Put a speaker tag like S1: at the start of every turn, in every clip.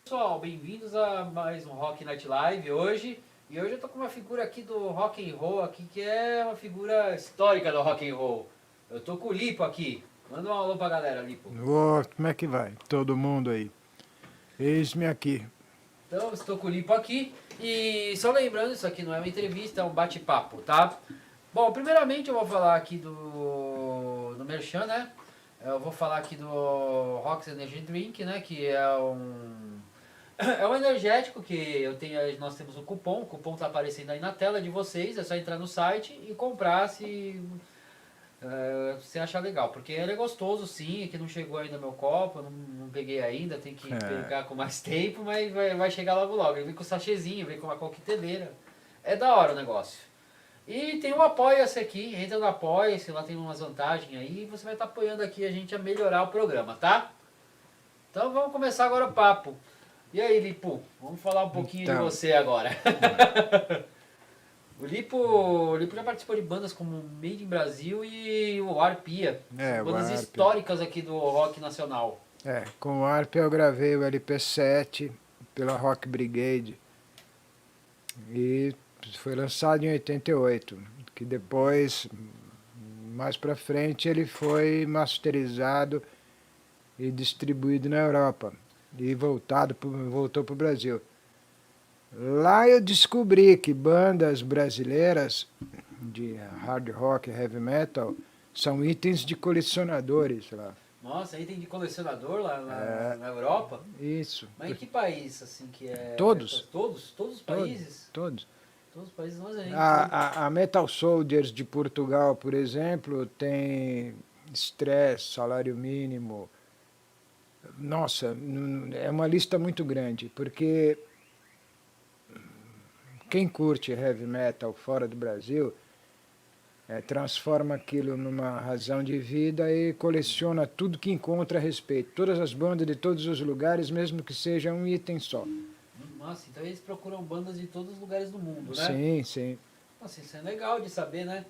S1: Pessoal, bem-vindos a mais um Rock Night Live hoje. E hoje eu tô com uma figura aqui do rock and roll aqui, que é uma figura histórica do rock and roll. Eu tô com o Lipo aqui. Manda um alô pra galera, Lipo.
S2: Ô, como é que vai? Todo mundo aí. Eis-me aqui.
S1: Então, estou com o Lipo aqui. E só lembrando, isso aqui não é uma entrevista, é um bate-papo, tá? Bom, primeiramente eu vou falar aqui do Merchan, né? Eu vou falar aqui do Rox Energy Drink, né? Que é é um energético que nós temos um cupom. O cupom tá aparecendo aí na tela de vocês. É só entrar no site e comprar se você achar legal. Porque ele é gostoso, sim. Que não chegou ainda no meu copo. Eu não peguei ainda. Tem que pegar com mais tempo. Mas vai chegar logo logo. Ele vem com sachêzinho, vem com uma coqueteleira. É da hora o negócio. E tem o Apoia-se aqui. Entra no Apoia-se. Lá tem umas vantagens aí. E você vai estar apoiando aqui a gente a melhorar o programa, tá? Então vamos começar agora o papo. E aí, Lipo, vamos falar um pouquinho de você agora. O Lipo já participou de bandas como Made in Brasil e o Arpia. São bandas históricas aqui do rock nacional.
S2: Com o Arpia eu gravei o LP7 pela Rock Brigade. E foi lançado em 88. Que depois, mais pra frente, ele foi masterizado e distribuído na Europa. E voltou para o Brasil. Lá eu descobri que bandas brasileiras de hard rock e heavy metal são itens de colecionadores lá.
S1: Nossa, item de colecionador lá na Europa?
S2: Isso.
S1: Mas em que país, assim, que é...
S2: Todos.
S1: Todos os países?
S2: Todos.
S1: Todos os países, nós
S2: a Metal Soldiers de Portugal, por exemplo, tem Stress, Salário Mínimo. Nossa, é uma lista muito grande, porque quem curte heavy metal fora do Brasil transforma aquilo numa razão de vida e coleciona tudo que encontra a respeito. Todas as bandas de todos os lugares, mesmo que seja um item só.
S1: Nossa, então eles procuram bandas de todos os lugares do mundo, né?
S2: Sim, sim.
S1: Nossa, isso é legal de saber, né?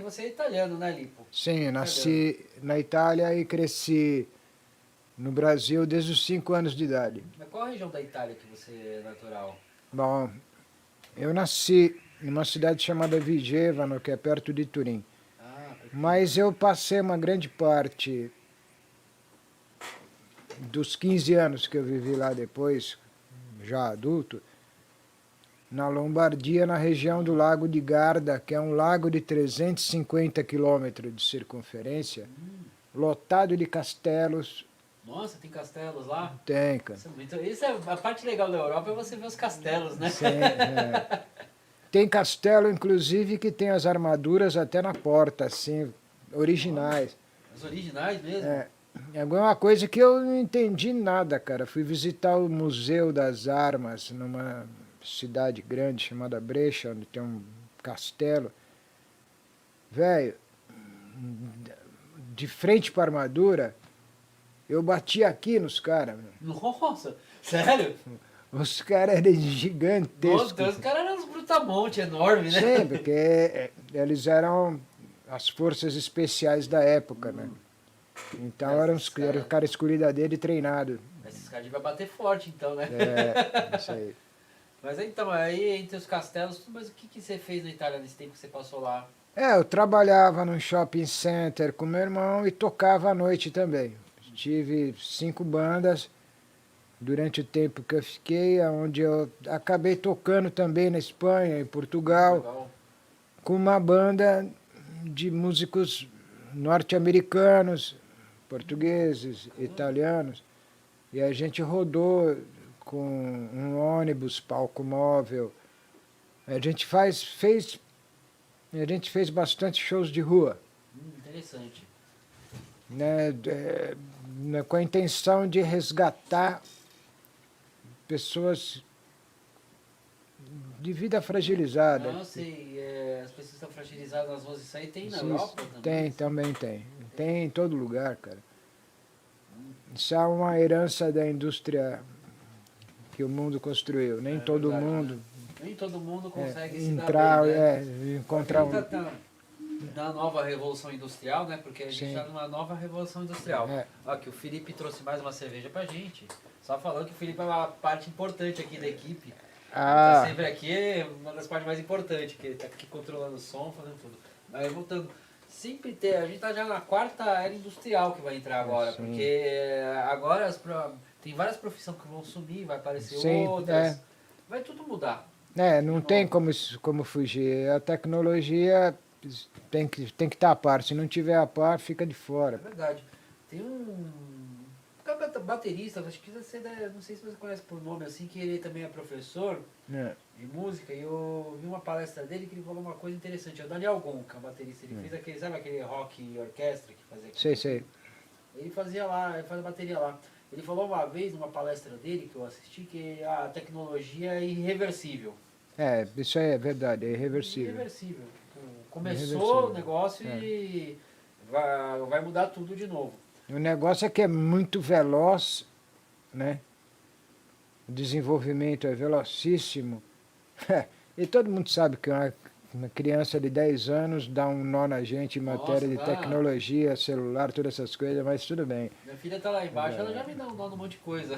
S1: Você é italiano, né, Lipo?
S2: Sim, eu nasci na Itália e cresci no Brasil desde os 5 anos de idade.
S1: Mas qual a região da Itália que você é natural?
S2: Bom, eu nasci numa cidade chamada Vigevano, que é perto de Turim. Mas eu passei uma grande parte dos 15 anos que eu vivi lá depois, já adulto, na Lombardia, na região do Lago de Garda, que é um lago de 350 quilômetros de circunferência, lotado de castelos.
S1: Nossa, tem castelos lá?
S2: Tem, cara.
S1: Isso é a parte legal da Europa, é você ver os castelos, né?
S2: Sim, Tem castelo, inclusive, que tem as armaduras até na porta, assim, originais.
S1: As originais mesmo?
S2: É uma coisa que eu não entendi nada, cara. Fui visitar o Museu das Armas numa cidade grande chamada Brecha, onde tem um castelo. Velho, de frente para a armadura, eu bati aqui nos caras.
S1: Nossa, sério?
S2: Os caras eram gigantescos.
S1: Nossa, os caras eram uns brutamontes enormes, né?
S2: Sim, porque eles eram as forças especiais da época, né? Então eram o cara escolhido a dedo e treinado.
S1: Esses caras deviam bater forte, então, né?
S2: Isso aí.
S1: Mas então, aí entre os castelos, mas o que você fez na Itália nesse tempo que você passou lá?
S2: Eu trabalhava num shopping center com meu irmão e tocava à noite também. Tive 5 bandas durante o tempo que eu fiquei, onde eu acabei tocando também na Espanha, em Portugal, com uma banda de músicos norte-americanos, portugueses, italianos, e a gente rodou com um ônibus, palco móvel. A gente fez bastante shows de rua.
S1: Interessante.
S2: Com a intenção de resgatar pessoas de vida fragilizada.
S1: Não, sei, as pessoas estão fragilizadas nas ruas, isso aí tem na Europa também?
S2: Tem, também tem. Tem em todo lugar, cara. Isso é uma herança da indústria que o mundo construiu. Nem todo mundo...
S1: Nem todo mundo consegue se
S2: entrar,
S1: dar bem, né?
S2: encontrar
S1: Da nova revolução industrial, né? Porque a gente está numa nova revolução industrial. Ó, que o Felipe trouxe mais uma cerveja pra gente. Só falando que o Felipe é uma parte importante aqui da equipe. Ele
S2: Ah,
S1: tá sempre aqui, é uma das partes mais importantes, que ele tá aqui controlando o som, fazendo tudo. Mas voltando, sempre tem, a gente tá já na quarta era industrial que vai entrar agora,
S2: sim.
S1: porque agora tem várias profissões que vão sumir, vai aparecer
S2: Sim,
S1: outras, vai tudo mudar.
S2: não
S1: De
S2: tem
S1: novo.
S2: como fugir. A tecnologia tem que estar a par. Se não tiver a par, fica de
S1: É
S2: fora.
S1: verdade. Tem um baterista, acho que você não sei se você conhece por nome assim, que ele também é professor
S2: É.
S1: de música, e eu vi uma palestra dele que ele falou uma coisa interessante. É o Daniel Gonca, baterista. Ele fez aquele, sabe aquele rock e orquestra que fazia
S2: Sei,
S1: aqui?
S2: sei.
S1: Ele fazia lá, ele fazia bateria lá. Ele falou uma vez numa palestra dele que eu assisti que a tecnologia é irreversível.
S2: Isso aí é verdade, é irreversível.
S1: Irreversível. Tipo, começou o
S2: Irreversível.
S1: negócio
S2: É.
S1: e vai mudar tudo de novo.
S2: O negócio é que é muito veloz, né? O desenvolvimento é velocíssimo. E todo mundo sabe que uma criança de 10 anos dá um nó na gente em matéria
S1: Nossa,
S2: de
S1: tá.
S2: tecnologia, celular, todas essas coisas, mas tudo bem.
S1: Minha filha tá lá embaixo, ela já me dá um nó num monte de coisa.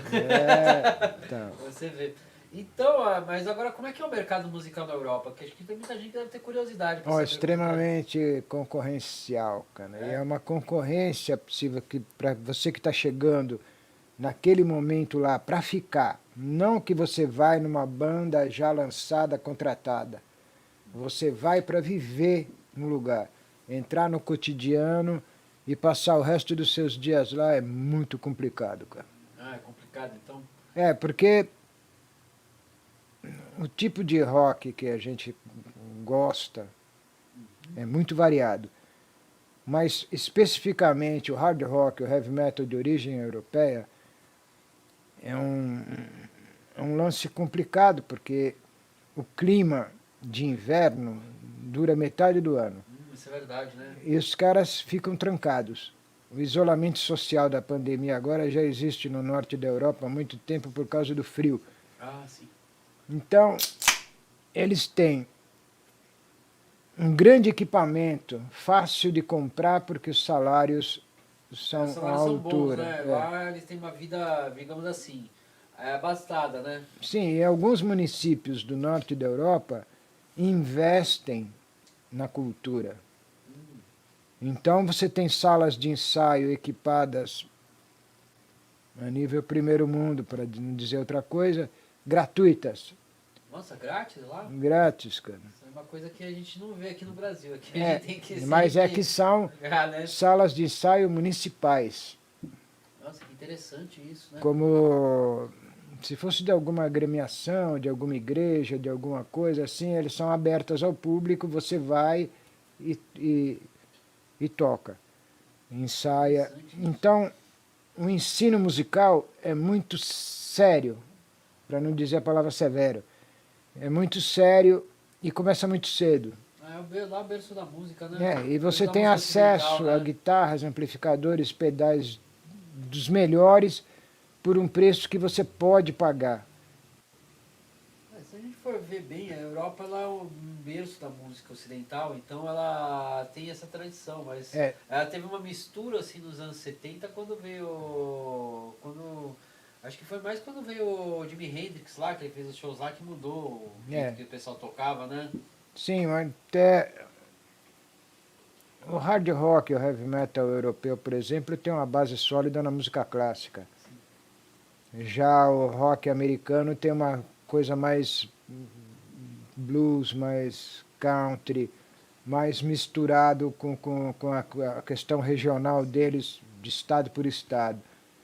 S2: Então.
S1: Você vê. Então, mas agora como é que é o mercado musical na Europa? Porque acho que tem muita gente que deve ter curiosidade para
S2: Ó,
S1: saber como que é.
S2: extremamente concorrencial, cara. E
S1: É?
S2: é uma concorrência possível que para você que está chegando naquele momento lá para ficar, não que você vai numa banda já lançada, contratada. Você vai para viver no lugar, entrar no cotidiano e passar o resto dos seus dias lá é muito complicado, cara.
S1: Ah, é complicado, então.
S2: Porque o tipo de rock que a gente gosta é muito variado. Mas especificamente o hard rock, o heavy metal de origem europeia, é um lance complicado, porque o clima de inverno dura metade do ano.
S1: Isso é verdade, né?
S2: E os caras ficam trancados. O isolamento social da pandemia agora já existe no norte da Europa há muito tempo por causa do frio.
S1: Ah, sim.
S2: Então, eles têm um grande equipamento, fácil de comprar, porque os salários
S1: Os
S2: são à
S1: salários são bons,
S2: altura.
S1: né? Lá eles têm uma vida, digamos assim, abastada, né?
S2: Sim, e alguns municípios do norte da Europa investem na cultura. Então você tem salas de ensaio equipadas a nível primeiro mundo, para não dizer outra coisa, gratuitas,
S1: Nossa, grátis lá?
S2: grátis, cara.
S1: Isso é uma coisa que a gente não vê aqui no Brasil. Aqui a gente tem que
S2: Mas é
S1: sempre
S2: que são
S1: pagar, né?
S2: salas de ensaio municipais,
S1: Nossa, que interessante isso, né?
S2: como se fosse de alguma agremiação, de alguma igreja, de alguma coisa assim, eles são abertas ao público, você vai e toca, ensaia.
S1: Interessante isso.
S2: Então, o ensino musical é muito sério, para não dizer a palavra severo. É muito sério e começa muito cedo.
S1: Ah, lá o berço da música, né?
S2: E
S1: O berço
S2: você
S1: da
S2: tem
S1: música ocidental,
S2: acesso a
S1: né?
S2: guitarras, amplificadores, pedais dos melhores por um preço que você pode pagar.
S1: Se a gente for ver bem, a Europa ela é um berço da música ocidental, então ela tem essa tradição, mas
S2: É,
S1: ela teve uma mistura assim nos anos 70 quando veio. Acho que foi mais quando veio o Jimi Hendrix lá, que ele fez os shows lá que mudou o jeito
S2: é.
S1: que o pessoal tocava, né?
S2: Sim, mas até o hard rock e o heavy metal europeu, por exemplo, tem uma base sólida na música clássica. Já o rock americano tem uma coisa mais blues, mais country, mais misturado com a questão regional deles, de estado por estado.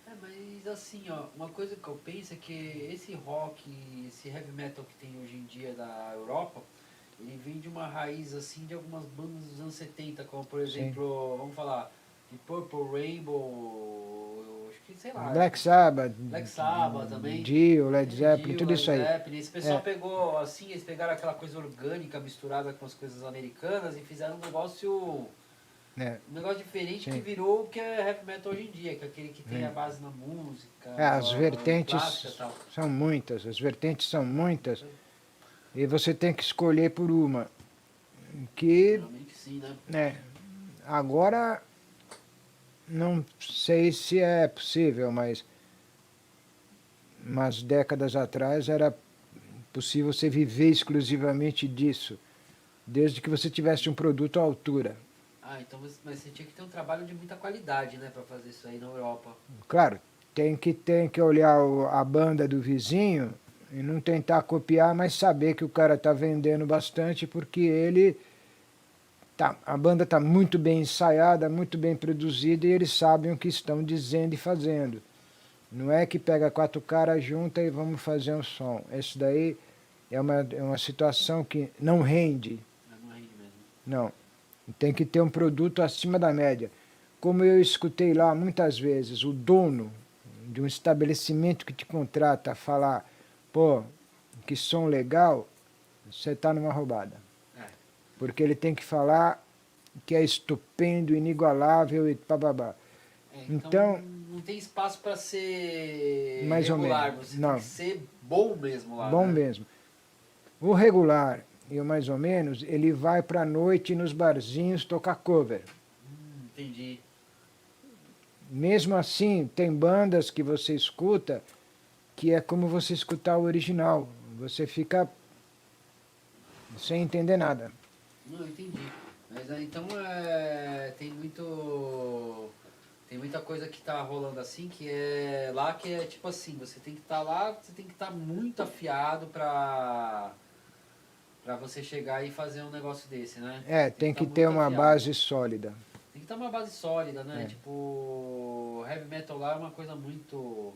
S1: É, mas assim, ó, uma coisa que eu penso é que esse rock, esse heavy metal que tem hoje em dia da Europa, ele vem de uma raiz assim de algumas bandas dos anos 70, como por
S2: Sim.
S1: exemplo, vamos falar, de Purple Rainbow, eu acho que, sei lá,
S2: Black Sabbath,
S1: Black Sabbath também.
S2: Dio, Led Zeppelin,
S1: Dio,
S2: tudo
S1: Led
S2: isso aí.
S1: Zeppelin. Esse pessoal
S2: É,
S1: pegou, assim, eles pegaram aquela coisa orgânica misturada com as coisas americanas e fizeram
S2: é,
S1: um negócio diferente que
S2: sim.
S1: virou o que é heavy metal hoje em dia, que é aquele que tem
S2: Sim.
S1: a base na música,
S2: As
S1: clássica e
S2: vertentes
S1: tal.
S2: são muitas, as vertentes são muitas, e você tem que escolher por uma. Que,
S1: Geralmente sim, né?
S2: né, agora não sei se é possível, mas umas décadas atrás, era possível você viver exclusivamente disso, desde que você tivesse um produto à altura.
S1: Ah, então mas você tinha que ter um trabalho de muita qualidade, né, para fazer isso aí na Europa.
S2: Claro, tem que olhar a banda do vizinho e não tentar copiar, mas saber que o cara está vendendo bastante porque a banda está muito bem ensaiada, muito bem produzida e eles sabem o que estão dizendo e fazendo. Não é que pega 4 caras, junta e vamos fazer um som. Isso daí é uma situação que não rende.
S1: Não rende mesmo.
S2: Não. Tem que ter um produto acima da média. Como eu escutei lá muitas vezes, o dono de um estabelecimento que te contrata falar, pô, que som legal, você está numa roubada.
S1: É.
S2: Porque ele tem que falar que é estupendo, inigualável e bababá.
S1: Então não tem espaço para ser
S2: mais
S1: regular,
S2: ou menos.
S1: você
S2: Não.
S1: tem que ser bom mesmo lá.
S2: Bom
S1: né?
S2: mesmo. O regular e o mais ou menos, ele vai para a noite nos barzinhos tocar cover.
S1: Entendi.
S2: Mesmo assim, tem bandas que você escuta que é como você escutar o original. Você fica sem entender nada.
S1: Não, entendi. Mas então tem muita coisa que tá rolando assim, que é lá que é tipo assim, você tem que estar lá, você tem que estar muito afiado pra você chegar e fazer um negócio desse, né?
S2: Tem que
S1: tá
S2: ter
S1: muito
S2: uma
S1: afiado.
S2: base sólida.
S1: Tem que ter uma base sólida, né?
S2: É.
S1: Tipo, heavy metal lá é uma coisa muito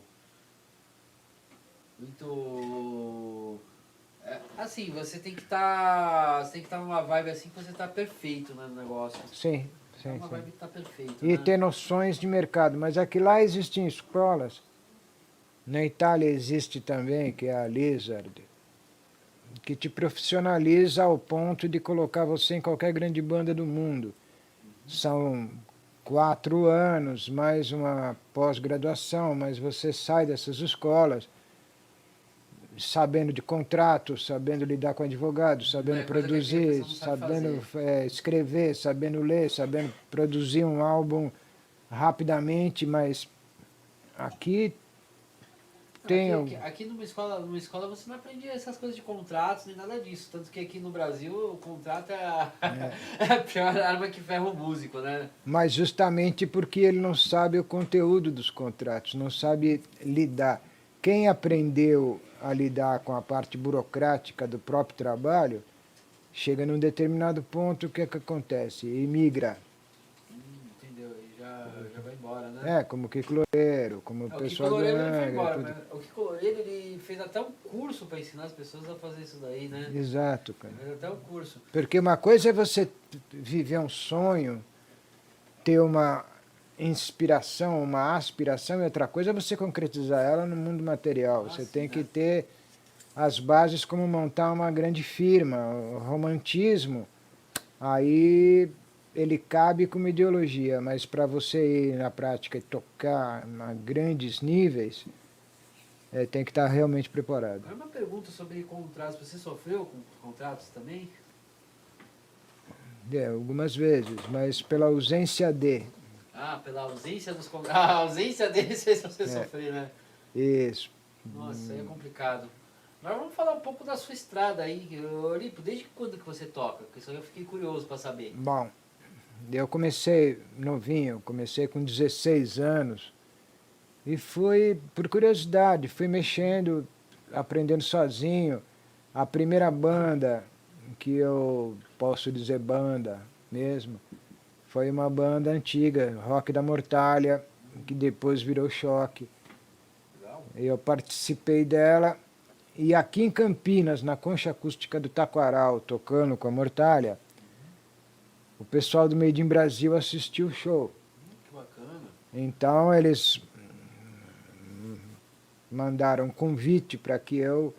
S1: assim, você tem que estar numa vibe assim que você tá perfeito, né, no negócio.
S2: Sim,
S1: É
S2: sim,
S1: uma
S2: sim.
S1: vibe que tá perfeito,
S2: E
S1: né?
S2: ter noções de mercado. Mas aqui lá existem escolas. Na Itália existe também, que é a Lizard, que te profissionaliza ao ponto de colocar você em qualquer grande banda do mundo. São 4 anos, mais uma pós-graduação, mas você sai dessas escolas sabendo de contrato, sabendo lidar com advogado,
S1: Não
S2: sabendo
S1: é coisa que aqui a
S2: produzir,
S1: pessoa não sabe
S2: sabendo
S1: fazer.
S2: escrever, sabendo ler, sabendo produzir um álbum rapidamente, mas aqui tem...
S1: Aqui numa escola você não aprende essas coisas de contratos nem nada disso. Tanto que aqui no Brasil o contrato é a, é a pior arma que ferra o músico, né?
S2: Mas justamente porque ele não sabe o conteúdo dos contratos, não sabe lidar. Quem aprendeu a lidar com a parte burocrática do próprio trabalho, chega num determinado ponto, o que é que acontece? Imigra.
S1: Entendeu? E já vai embora, né?
S2: Como Kiko Loureiro, como o
S1: O Kiko
S2: pessoal do
S1: Loureiro ele foi
S2: Angra,
S1: embora,
S2: tudo.
S1: mas o Kiko Loureiro ele fez até um curso para ensinar as pessoas a fazer isso daí, né?
S2: Exato, cara.
S1: Ele fez até um curso.
S2: Porque uma coisa é você viver um sonho, ter uma inspiração, uma aspiração, e outra coisa é você concretizar ela no mundo material. Você
S1: sim,
S2: tem que
S1: né?
S2: ter as bases como montar uma grande firma, o romantismo. Aí ele cabe como ideologia, mas para você ir na prática e tocar a grandes níveis, tem que estar realmente preparado.
S1: Agora uma pergunta sobre contratos. Você sofreu com contratos também?
S2: Algumas vezes, mas pela ausência de.
S1: Ah, pela ausência dos contratos. A ausência deles fez você sofrer, né?
S2: Isso.
S1: Nossa, aí é complicado. Agora vamos falar um pouco da sua estrada aí. Lipo, desde quando que você toca? Porque isso aí eu fiquei curioso para saber.
S2: Bom, eu comecei novinho, comecei com 16 anos e fui, por curiosidade, fui mexendo, aprendendo sozinho. A primeira banda, que eu posso dizer banda mesmo, foi uma banda antiga, Rock da Mortalha, que depois virou Choque.
S1: Legal.
S2: Eu participei dela e aqui em Campinas, na Concha Acústica do Taquaral, tocando com a Mortalha, o pessoal do Made in Brasil assistiu o show.
S1: Que bacana.
S2: Então eles mandaram um convite para que eu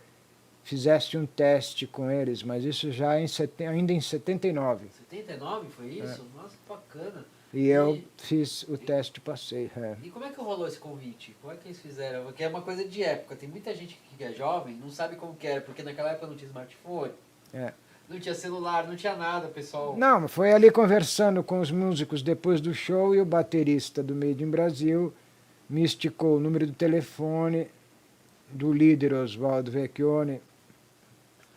S2: fizesse um teste com eles, mas isso já ainda em 79.
S1: 79 foi isso? Nossa, que bacana.
S2: E eu fiz o teste e passei.
S1: E como é que rolou esse convite? Como é que eles fizeram? Porque é uma coisa de época. Tem muita gente que é jovem, não sabe como que era, porque naquela época não tinha smartphone, não tinha celular, não tinha nada, pessoal.
S2: Não, foi ali conversando com os músicos depois do show e o baterista do Made in Brasil me esticou o número do telefone do líder Oswaldo Vecchione,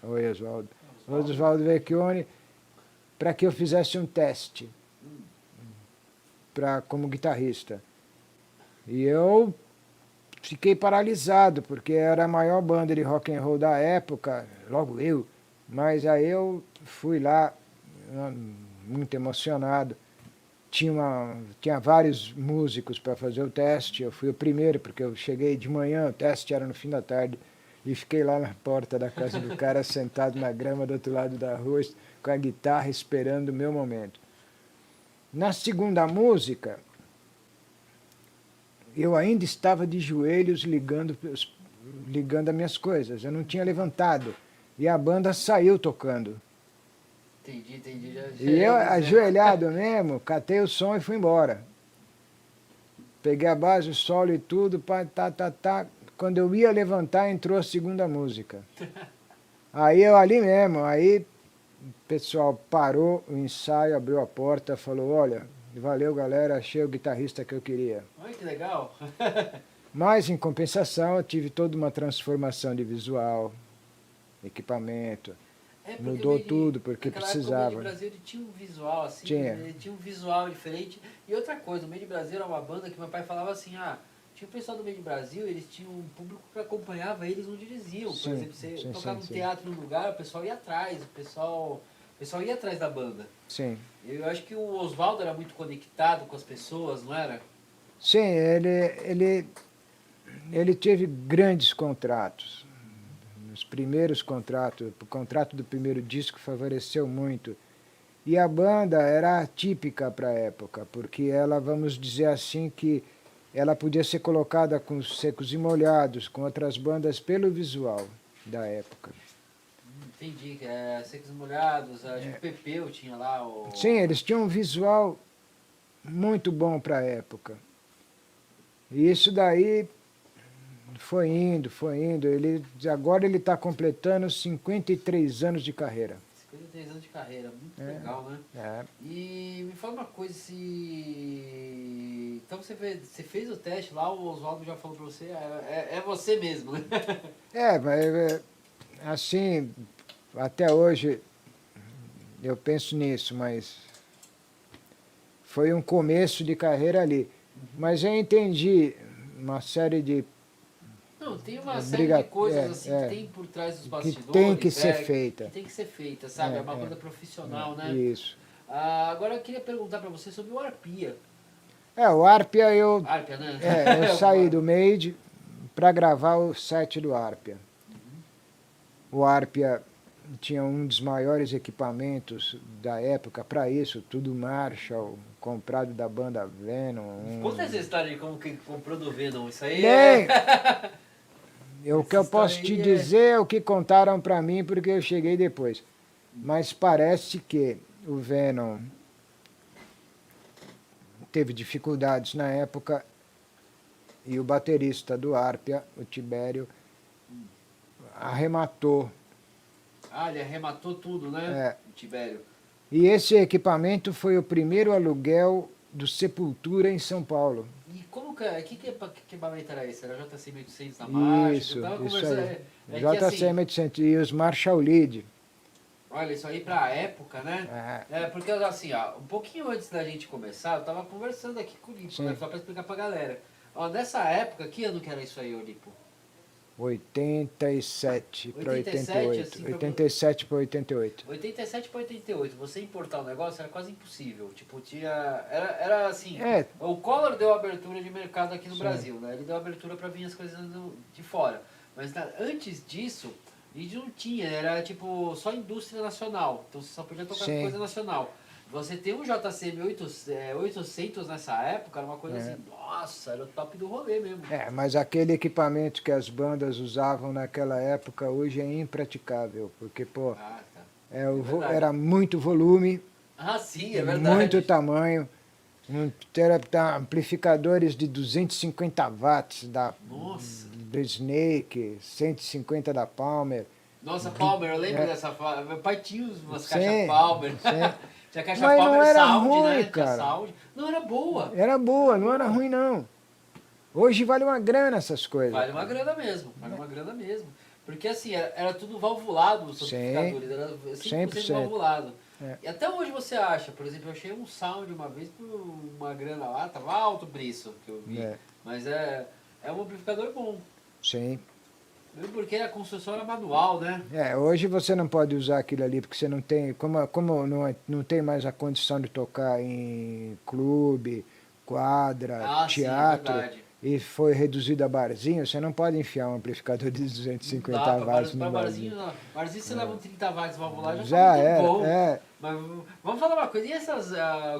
S2: oi Oswaldo, Oswaldo Vecchione, para que eu fizesse um teste como guitarrista. E eu fiquei paralisado, porque era a maior banda de rock and roll da época, logo eu, mas aí eu fui lá muito emocionado. Tinha vários músicos para fazer o teste, eu fui o primeiro, porque eu cheguei de manhã, o teste era no fim da tarde, e fiquei lá na porta da casa do cara, sentado na grama do outro lado da rua, com a guitarra, esperando o meu momento. Na segunda música, eu ainda estava de joelhos ligando as minhas coisas, eu não tinha levantado, e a banda saiu tocando.
S1: Entendi.
S2: E eu, ajoelhado mesmo, catei o som e fui embora. Peguei a base, o solo e tudo, tá. Quando eu ia levantar, entrou a segunda música. Aí eu ali mesmo, aí o pessoal parou o ensaio, abriu a porta, falou, olha, valeu galera, achei o guitarrista que eu queria.
S1: Olha que legal.
S2: Mas, em compensação, eu tive toda uma transformação de visual, equipamento. Mudou tudo, porque precisava.
S1: O Made Brasil ele tinha um visual assim,
S2: Tinha.
S1: ele tinha um visual diferente. E outra coisa, o Made Brasil era uma banda que meu pai falava assim, tinha o pessoal do Made Brasil, eles tinham um público que acompanhava eles onde eles iam. Por exemplo, você tocar num teatro num lugar, o pessoal ia atrás, o pessoal ia atrás da banda.
S2: Sim.
S1: Eu acho que o Oswaldo era muito conectado com as pessoas, não era?
S2: Sim, ele teve grandes contratos. Os primeiros contratos, o contrato do primeiro disco favoreceu muito. E a banda era atípica para a época, porque ela, vamos dizer assim, que ela podia ser colocada com os Secos e Molhados, com outras bandas, pelo visual da época.
S1: Entendi, Secos e Molhados, acho que o Pepeu tinha lá o...
S2: Sim, eles tinham um visual muito bom para a época. E isso daí foi indo. Agora ele está completando 53 anos de carreira.
S1: 53 anos de carreira, muito legal, né?
S2: É.
S1: E me fala uma coisa, então você fez o teste lá, o Oswaldo já falou pra você, é você mesmo, né?
S2: Mas assim, até hoje eu penso nisso, mas foi um começo de carreira ali. Mas eu entendi uma série de...
S1: Não, tem uma série de coisas assim que tem por trás dos bastidores.
S2: Que tem que ser feita.
S1: Que tem que ser feita, sabe? É uma banda profissional, né?
S2: Isso.
S1: Agora eu queria perguntar pra você sobre o Arpia.
S2: O Arpia
S1: Arpia, né?
S2: eu saí do Made para gravar o set do Arpia. O Arpia tinha um dos maiores equipamentos da época para isso, tudo Marshall, comprado da banda Venom.
S1: Conta essa história de como que comprou do Venom, isso aí
S2: O que eu posso te dizer é o que contaram para mim, porque eu cheguei depois. Mas parece que o Venom teve dificuldades na época e o baterista do Arpia, o Tibério, arrematou.
S1: Ele arrematou tudo, né? O Tibério.
S2: E esse equipamento foi o primeiro aluguel do Sepultura em São Paulo.
S1: E como que equipamento era esse? Era JC 1800 na marcha?
S2: Isso aí.
S1: JC
S2: 1800 e os Marshall Lead.
S1: Olha, isso aí pra época, né? Porque assim, um pouquinho antes da gente começar, eu tava conversando aqui com o Lipo, né? Só pra explicar pra galera. Nessa época, que ano que era isso aí, Lipo?
S2: 87 para 88.
S1: Assim,
S2: 87 para 88.
S1: 87 para 88. Você importar um negócio era quase impossível. Tipo, era assim. O Collor deu abertura de mercado aqui no Brasil, né? Ele deu abertura para vir as coisas de fora. Mas antes disso, a gente não tinha. Era tipo só indústria nacional. Então você só podia tocar coisa nacional. Você tem um JCM 800 nessa época, era uma coisa assim, nossa, era o top do rolê mesmo.
S2: Mas aquele equipamento que as bandas usavam naquela época hoje é impraticável, porque, era muito volume,
S1: sim, é verdade.
S2: muito tamanho, amplificadores de 250 watts do Snake, 150 da Palmer.
S1: Nossa, Palmer, eu lembro dessa. Meu pai tinha umas caixas Palmer. Tinha caixa
S2: Mas
S1: Palmer
S2: não era
S1: Sound,
S2: ruim,
S1: né?
S2: cara.
S1: Não, era boa.
S2: Era boa, não era ruim não. Hoje vale uma grana essas coisas.
S1: Vale uma grana mesmo, vale uma grana mesmo. Porque assim, era tudo valvulado os
S2: Sim,
S1: amplificadores, era 100%
S2: 100%.
S1: valvulado.
S2: É.
S1: E até hoje você acha, por exemplo, eu achei um sound uma vez por uma grana lá, tava alto o preço que eu vi.
S2: É.
S1: Mas é um amplificador bom.
S2: Sim.
S1: Mesmo porque a construção era manual, né?
S2: Hoje você não pode usar aquilo ali, porque você não tem, como não tem mais a condição de tocar em clube, quadra,
S1: Ah, sim, é
S2: teatro,
S1: verdade.
S2: e foi reduzido a barzinho, você não pode enfiar um amplificador de
S1: Não
S2: 250
S1: dá,
S2: watts no
S1: para
S2: barzinho.
S1: barzinho não. Barzinho você leva um 30 watts valvular já tá
S2: Já
S1: muito
S2: era,
S1: bom.
S2: é,
S1: Mas vamos falar uma coisa, e essas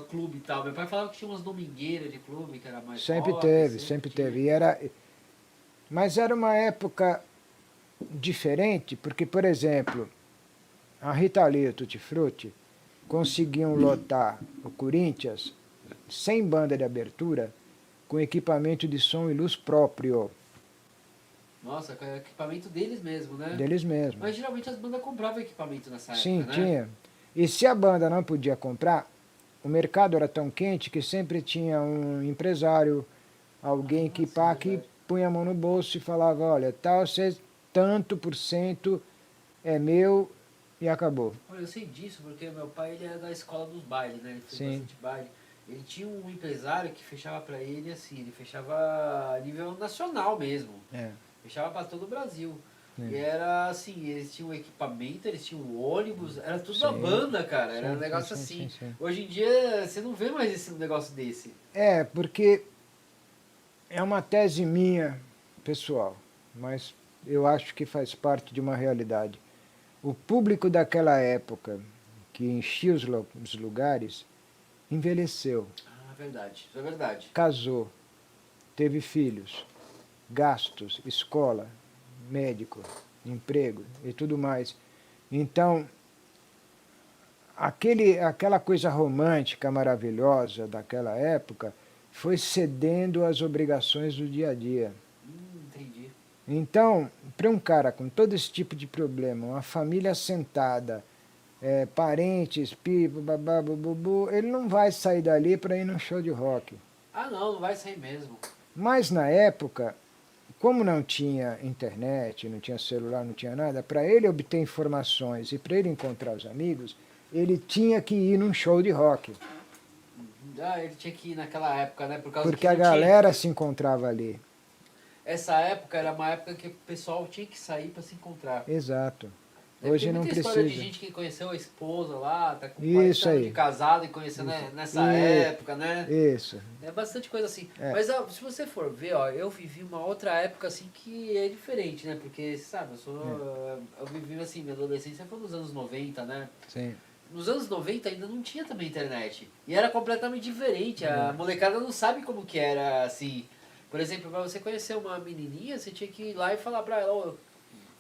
S1: clube e tal? Meu pai falava que tinha umas domingueiras de clube, que era mais
S2: sempre
S1: rock,
S2: teve, sempre
S1: tinha.
S2: teve. Mas era uma época diferente, porque, por exemplo, a Rita Lee e o Tutti Frutti conseguiam lotar o Corinthians sem banda de abertura, com equipamento de som e luz próprio
S1: Nossa, com o equipamento deles mesmo, né?
S2: deles mesmos.
S1: Mas geralmente as bandas compravam equipamento nessa
S2: Sim,
S1: época, né?
S2: tinha. E se a banda não podia comprar, o mercado era tão quente que sempre tinha um empresário, alguém
S1: Ah,
S2: que,
S1: sim,
S2: pá, que
S1: verdade.
S2: punha a mão no bolso e falava, olha, tal, tanto por cento é meu e acabou.
S1: Olha, eu sei disso porque meu pai ele é da escola dos bailes, né? Ele fez
S2: Sim,
S1: bastante baile. Ele tinha um empresário que fechava pra ele assim, ele fechava a nível nacional mesmo.
S2: é.
S1: Fechava pra todo o Brasil. E
S2: É.
S1: era assim, eles tinham equipamento, eles tinham ônibus, era tudo da
S2: Sim,
S1: banda, cara. Era um
S2: sim, sim,
S1: negócio
S2: sim,
S1: assim.
S2: sim, sim.
S1: Hoje em dia você não vê mais esse negócio desse.
S2: Porque é uma tese minha, pessoal, mas eu acho que faz parte de uma realidade. O público daquela época, que enchia os lugares, envelheceu,
S1: Ah, verdade, isso é verdade.
S2: casou, teve filhos, gastos, escola, médico, emprego e tudo mais. Então, aquela coisa romântica, maravilhosa daquela época foi cedendo às obrigações do dia a dia.
S1: Entendi.
S2: Então, para um cara com todo esse tipo de problema, uma família assentada, parentes, pipo, babá, bububu, ele não vai sair dali para ir num show de rock.
S1: Ah, não, não vai sair mesmo.
S2: Mas na época, como não tinha internet, não tinha celular, não tinha nada, para ele obter informações e para ele encontrar os amigos, ele tinha que ir num show de rock.
S1: Ah, ele tinha que ir naquela época, né? Por causa
S2: Porque
S1: que
S2: a
S1: não tinha.
S2: galera se encontrava ali.
S1: Essa época era uma época que o pessoal tinha que sair pra se encontrar.
S2: Exato.
S1: Deve ter
S2: Hoje não
S1: muita história de
S2: precisa.
S1: gente que conheceu a esposa lá, tá com
S2: Isso
S1: 40 anos de
S2: aí.
S1: casado e conheceu
S2: Isso.
S1: nessa época, né?
S2: Isso.
S1: É bastante coisa assim.
S2: É.
S1: Mas ó, se você for ver, ó, eu vivi uma outra época assim que é diferente, né? Porque, sabe, eu vivi assim, minha adolescência foi nos anos 90, né?
S2: Sim.
S1: Nos anos 90 ainda não tinha também internet. E era completamente diferente. A molecada não sabe como que era assim. Por exemplo, para você conhecer uma menininha, você tinha que ir lá e falar pra ela, ô,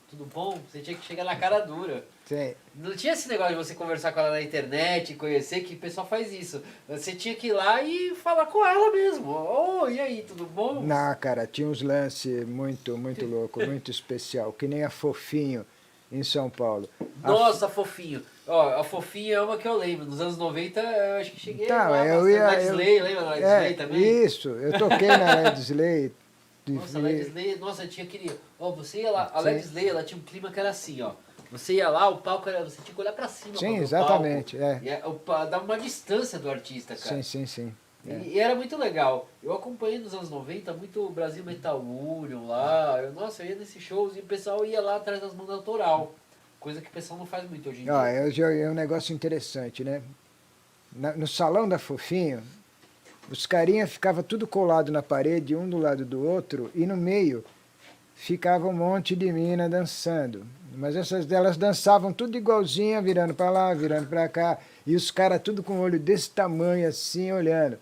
S1: tudo bom? Você tinha que chegar na cara dura.
S2: Sim.
S1: Não tinha esse negócio de você conversar com ela na internet, conhecer, que o pessoal faz isso. Você tinha que ir lá e falar com ela mesmo. Ô, e aí, tudo bom?
S2: Não, cara, tinha uns lances muito, muito louco, muito especial, que nem a Fofinho em São Paulo.
S1: Nossa, fofinho. Ó, a fofinha é uma que eu lembro. Nos anos 90 eu acho que cheguei
S2: Então,
S1: lá
S2: eu
S1: bastante.
S2: ia.
S1: Led Slay, lembra da Led Slay também?
S2: Isso, eu toquei na Led Slay.
S1: Nossa, a Led Slay, nossa, tinha aquele. Ó, você ia lá, a
S2: Sim.
S1: Led Slay, ela tinha um clima que era assim, ó. Você ia lá, o palco era. Você tinha que olhar pra cima pra
S2: Sim,
S1: ver o
S2: exatamente.
S1: palco. Dava uma distância do artista, cara.
S2: Sim, sim, sim.
S1: E era muito legal. Eu acompanhei nos anos 90 muito o Brasil Metal Union lá. Nossa, eu ia nesses shows e o pessoal ia lá atrás das bandas autoral. Coisa que o pessoal não faz muito hoje em dia.
S2: É um negócio interessante, né? No salão da Fofinho, os carinha ficavam tudo colado na parede, um do lado do outro, e no meio ficava um monte de mina dançando. Mas essas delas dançavam tudo igualzinha, virando para lá, virando para cá, e os caras tudo com o olho desse tamanho assim, olhando.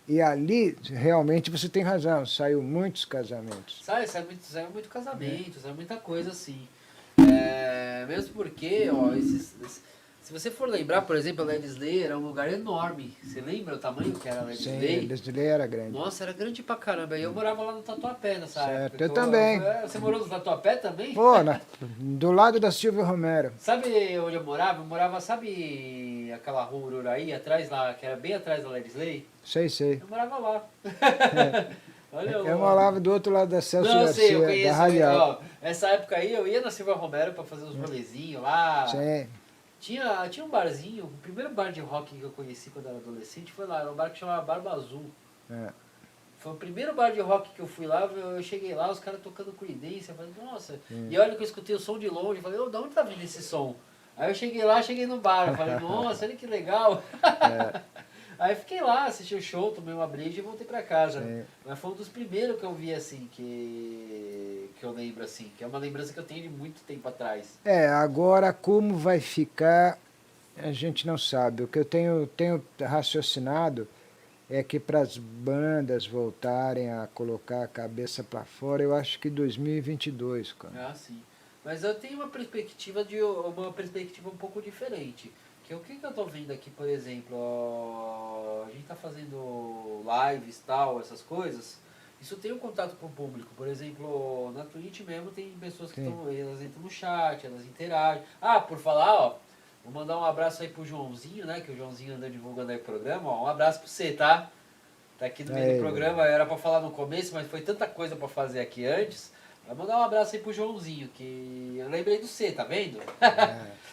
S2: E ali, realmente, você tem razão, saiu muitos casamentos.
S1: Saiu muito casamento, saiu muita coisa assim. Mesmo porque, ó, se você for lembrar, por exemplo, a Led Slay era um lugar enorme. Você lembra o tamanho que era a Led
S2: Sim,
S1: Slay?
S2: a Led Slay era grande.
S1: Nossa, era grande pra caramba. E eu morava lá no Tatuapé nessa
S2: Certo,
S1: época.
S2: eu também.
S1: Você morou no Tatuapé também?
S2: Pô, do lado da Silvia Romero.
S1: Sabe onde eu morava? Eu morava, sabe aquela rua Ururaí, atrás lá, que era bem atrás da Led Slay?
S2: Sei, sei.
S1: Eu morava lá. Olha
S2: Eu morava do outro lado da Celso
S1: Não, eu sei, eu
S2: Garcia,
S1: conheço.
S2: da Radial.
S1: Ó, essa época aí eu ia na Silva Romero pra fazer uns rolezinhos lá.
S2: Sim.
S1: Tinha um barzinho, o primeiro bar de rock que eu conheci quando eu era adolescente foi lá, era um bar que chamava Barba Azul.
S2: É.
S1: Foi o primeiro bar de rock que eu fui lá, eu cheguei lá, os caras tocando Creedence, eu falei, nossa.
S2: Sim.
S1: E olha que eu escutei o som de longe, eu falei, ô, de onde tá vindo esse som? Aí eu cheguei lá, cheguei no bar, eu falei, nossa, olha que legal.
S2: É.
S1: Aí fiquei lá, assisti o show, tomei uma breja e voltei pra casa.
S2: Sim.
S1: Mas foi um dos primeiros que eu vi assim, que eu lembro assim, que é uma lembrança que eu tenho de muito tempo atrás.
S2: Agora como vai ficar, a gente não sabe. O que eu tenho raciocinado é que para as bandas voltarem a colocar a cabeça para fora, eu acho que 2022, cara.
S1: Ah, sim. Mas eu tenho uma perspectiva um pouco diferente. Que o que eu tô vendo aqui, por exemplo, ó, a gente tá fazendo lives tal, essas coisas. Isso tem um contato com o público. Por exemplo, na Twitch mesmo tem pessoas que
S2: Sim.
S1: elas entram no chat, elas interagem. Ah, por falar, ó, vou mandar um abraço aí pro Joãozinho, né? Que o Joãozinho anda divulgando aí o programa. Ó, um abraço pra você, tá? Tá aqui no meio do programa, era pra falar no começo, mas foi tanta coisa pra fazer aqui antes. Vai mandar um abraço aí pro Joãozinho, que eu lembrei do C, tá vendo?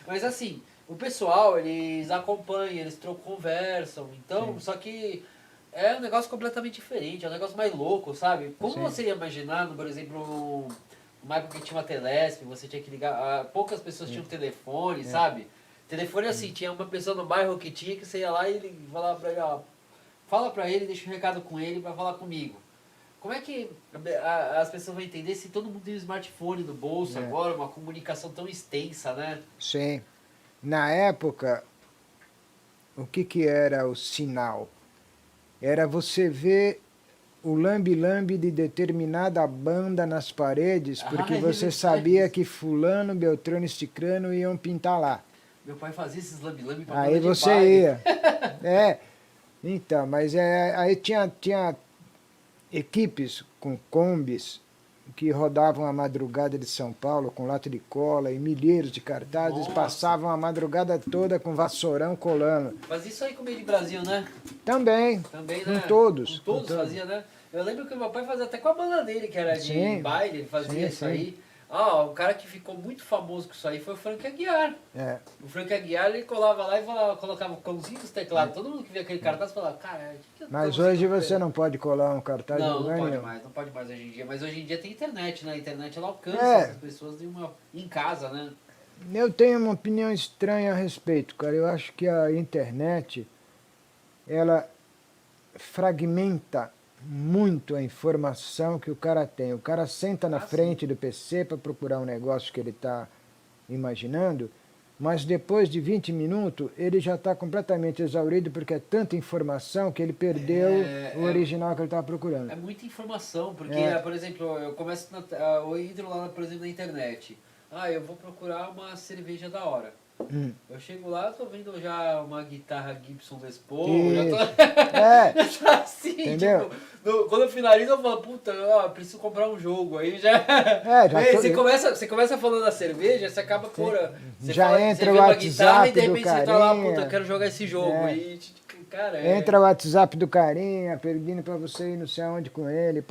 S1: Mas assim, o pessoal, eles acompanham, eles conversam, então,
S2: Sim.
S1: só que é um negócio completamente diferente, é um negócio mais louco, sabe? Como
S2: Sim.
S1: você ia imaginar, por exemplo, uma época que tinha uma Telesp, você tinha que ligar, poucas pessoas tinham telefone, sabe? Telefone assim, tinha uma pessoa no bairro que tinha, que você ia lá e falava pra ele, ó, fala pra ele, deixa um recado com ele pra falar comigo. Como é que as pessoas vão entender se todo mundo tem um smartphone no bolso agora, uma comunicação tão extensa, né?
S2: Sim. Na época, o que era o sinal? Era você ver o lambe-lambe de determinada banda nas paredes, porque
S1: É
S2: você
S1: verdade
S2: sabia
S1: isso.
S2: que fulano, Beltrano e Cicrano iam pintar lá.
S1: Meu pai fazia esses lambe-lambe pra
S2: Aí
S1: banda de
S2: você
S1: baile.
S2: ia. Então, mas aí tinha equipes com combis que rodavam a madrugada de São Paulo com lata de cola e milheiros de cartazes,
S1: Nossa.
S2: passavam a madrugada toda com vassourão colando.
S1: Fazia isso aí com o meio de Brasil, né?
S2: Também,
S1: Também,
S2: com
S1: né?
S2: todos.
S1: Com todos fazia, né? Eu lembro que meu pai fazia até com a banda dele, que era de
S2: Sim.
S1: baile, ele fazia
S2: Sim,
S1: isso
S2: sim.
S1: aí. Ah, o cara que ficou muito famoso com isso aí foi o Frank Aguiar.
S2: É.
S1: O Frank Aguiar, ele colava lá e colocava o cãozinho dos teclados. Todo mundo que via aquele cartaz falava, cara, que
S2: Mas
S1: cãozinho
S2: hoje
S1: tá
S2: você não pode colar um cartaz de
S1: Não,
S2: lugar
S1: não pode
S2: nenhum.
S1: mais, não pode mais hoje em dia. Mas hoje em dia tem internet, né? A internet ela alcança
S2: É.
S1: essas pessoas em casa, né?
S2: Eu tenho uma opinião estranha a respeito, cara. Eu acho que a internet, ela fragmenta muito a informação que o cara tem. O cara senta na frente do PC para procurar um negócio que ele está imaginando, mas depois de 20 minutos ele já está completamente exaurido porque é tanta informação que ele perdeu o original que ele estava procurando.
S1: É muita informação, porque,
S2: É.
S1: Por exemplo, eu entro lá, por exemplo, na internet. Ah, eu vou procurar uma cerveja da hora. Eu chego lá, tô vendo já uma guitarra Gibson Les Paul, já tô...
S2: É,
S1: já tá assim,
S2: entendeu?
S1: tipo, quando eu finalizo eu falo, puta, ó, preciso comprar um jogo, aí já...
S2: já
S1: Aí
S2: tô-
S1: você começa falando da cerveja, você acaba por... Você
S2: Já
S1: fala,
S2: entra
S1: você
S2: o
S1: vê uma
S2: WhatsApp
S1: guitarra e de
S2: do
S1: repente você tá lá,
S2: carinha.
S1: puta, eu quero jogar esse jogo,
S2: É.
S1: e, cara,
S2: Entra o WhatsApp do carinha, pedindo para você ir não sei aonde com ele.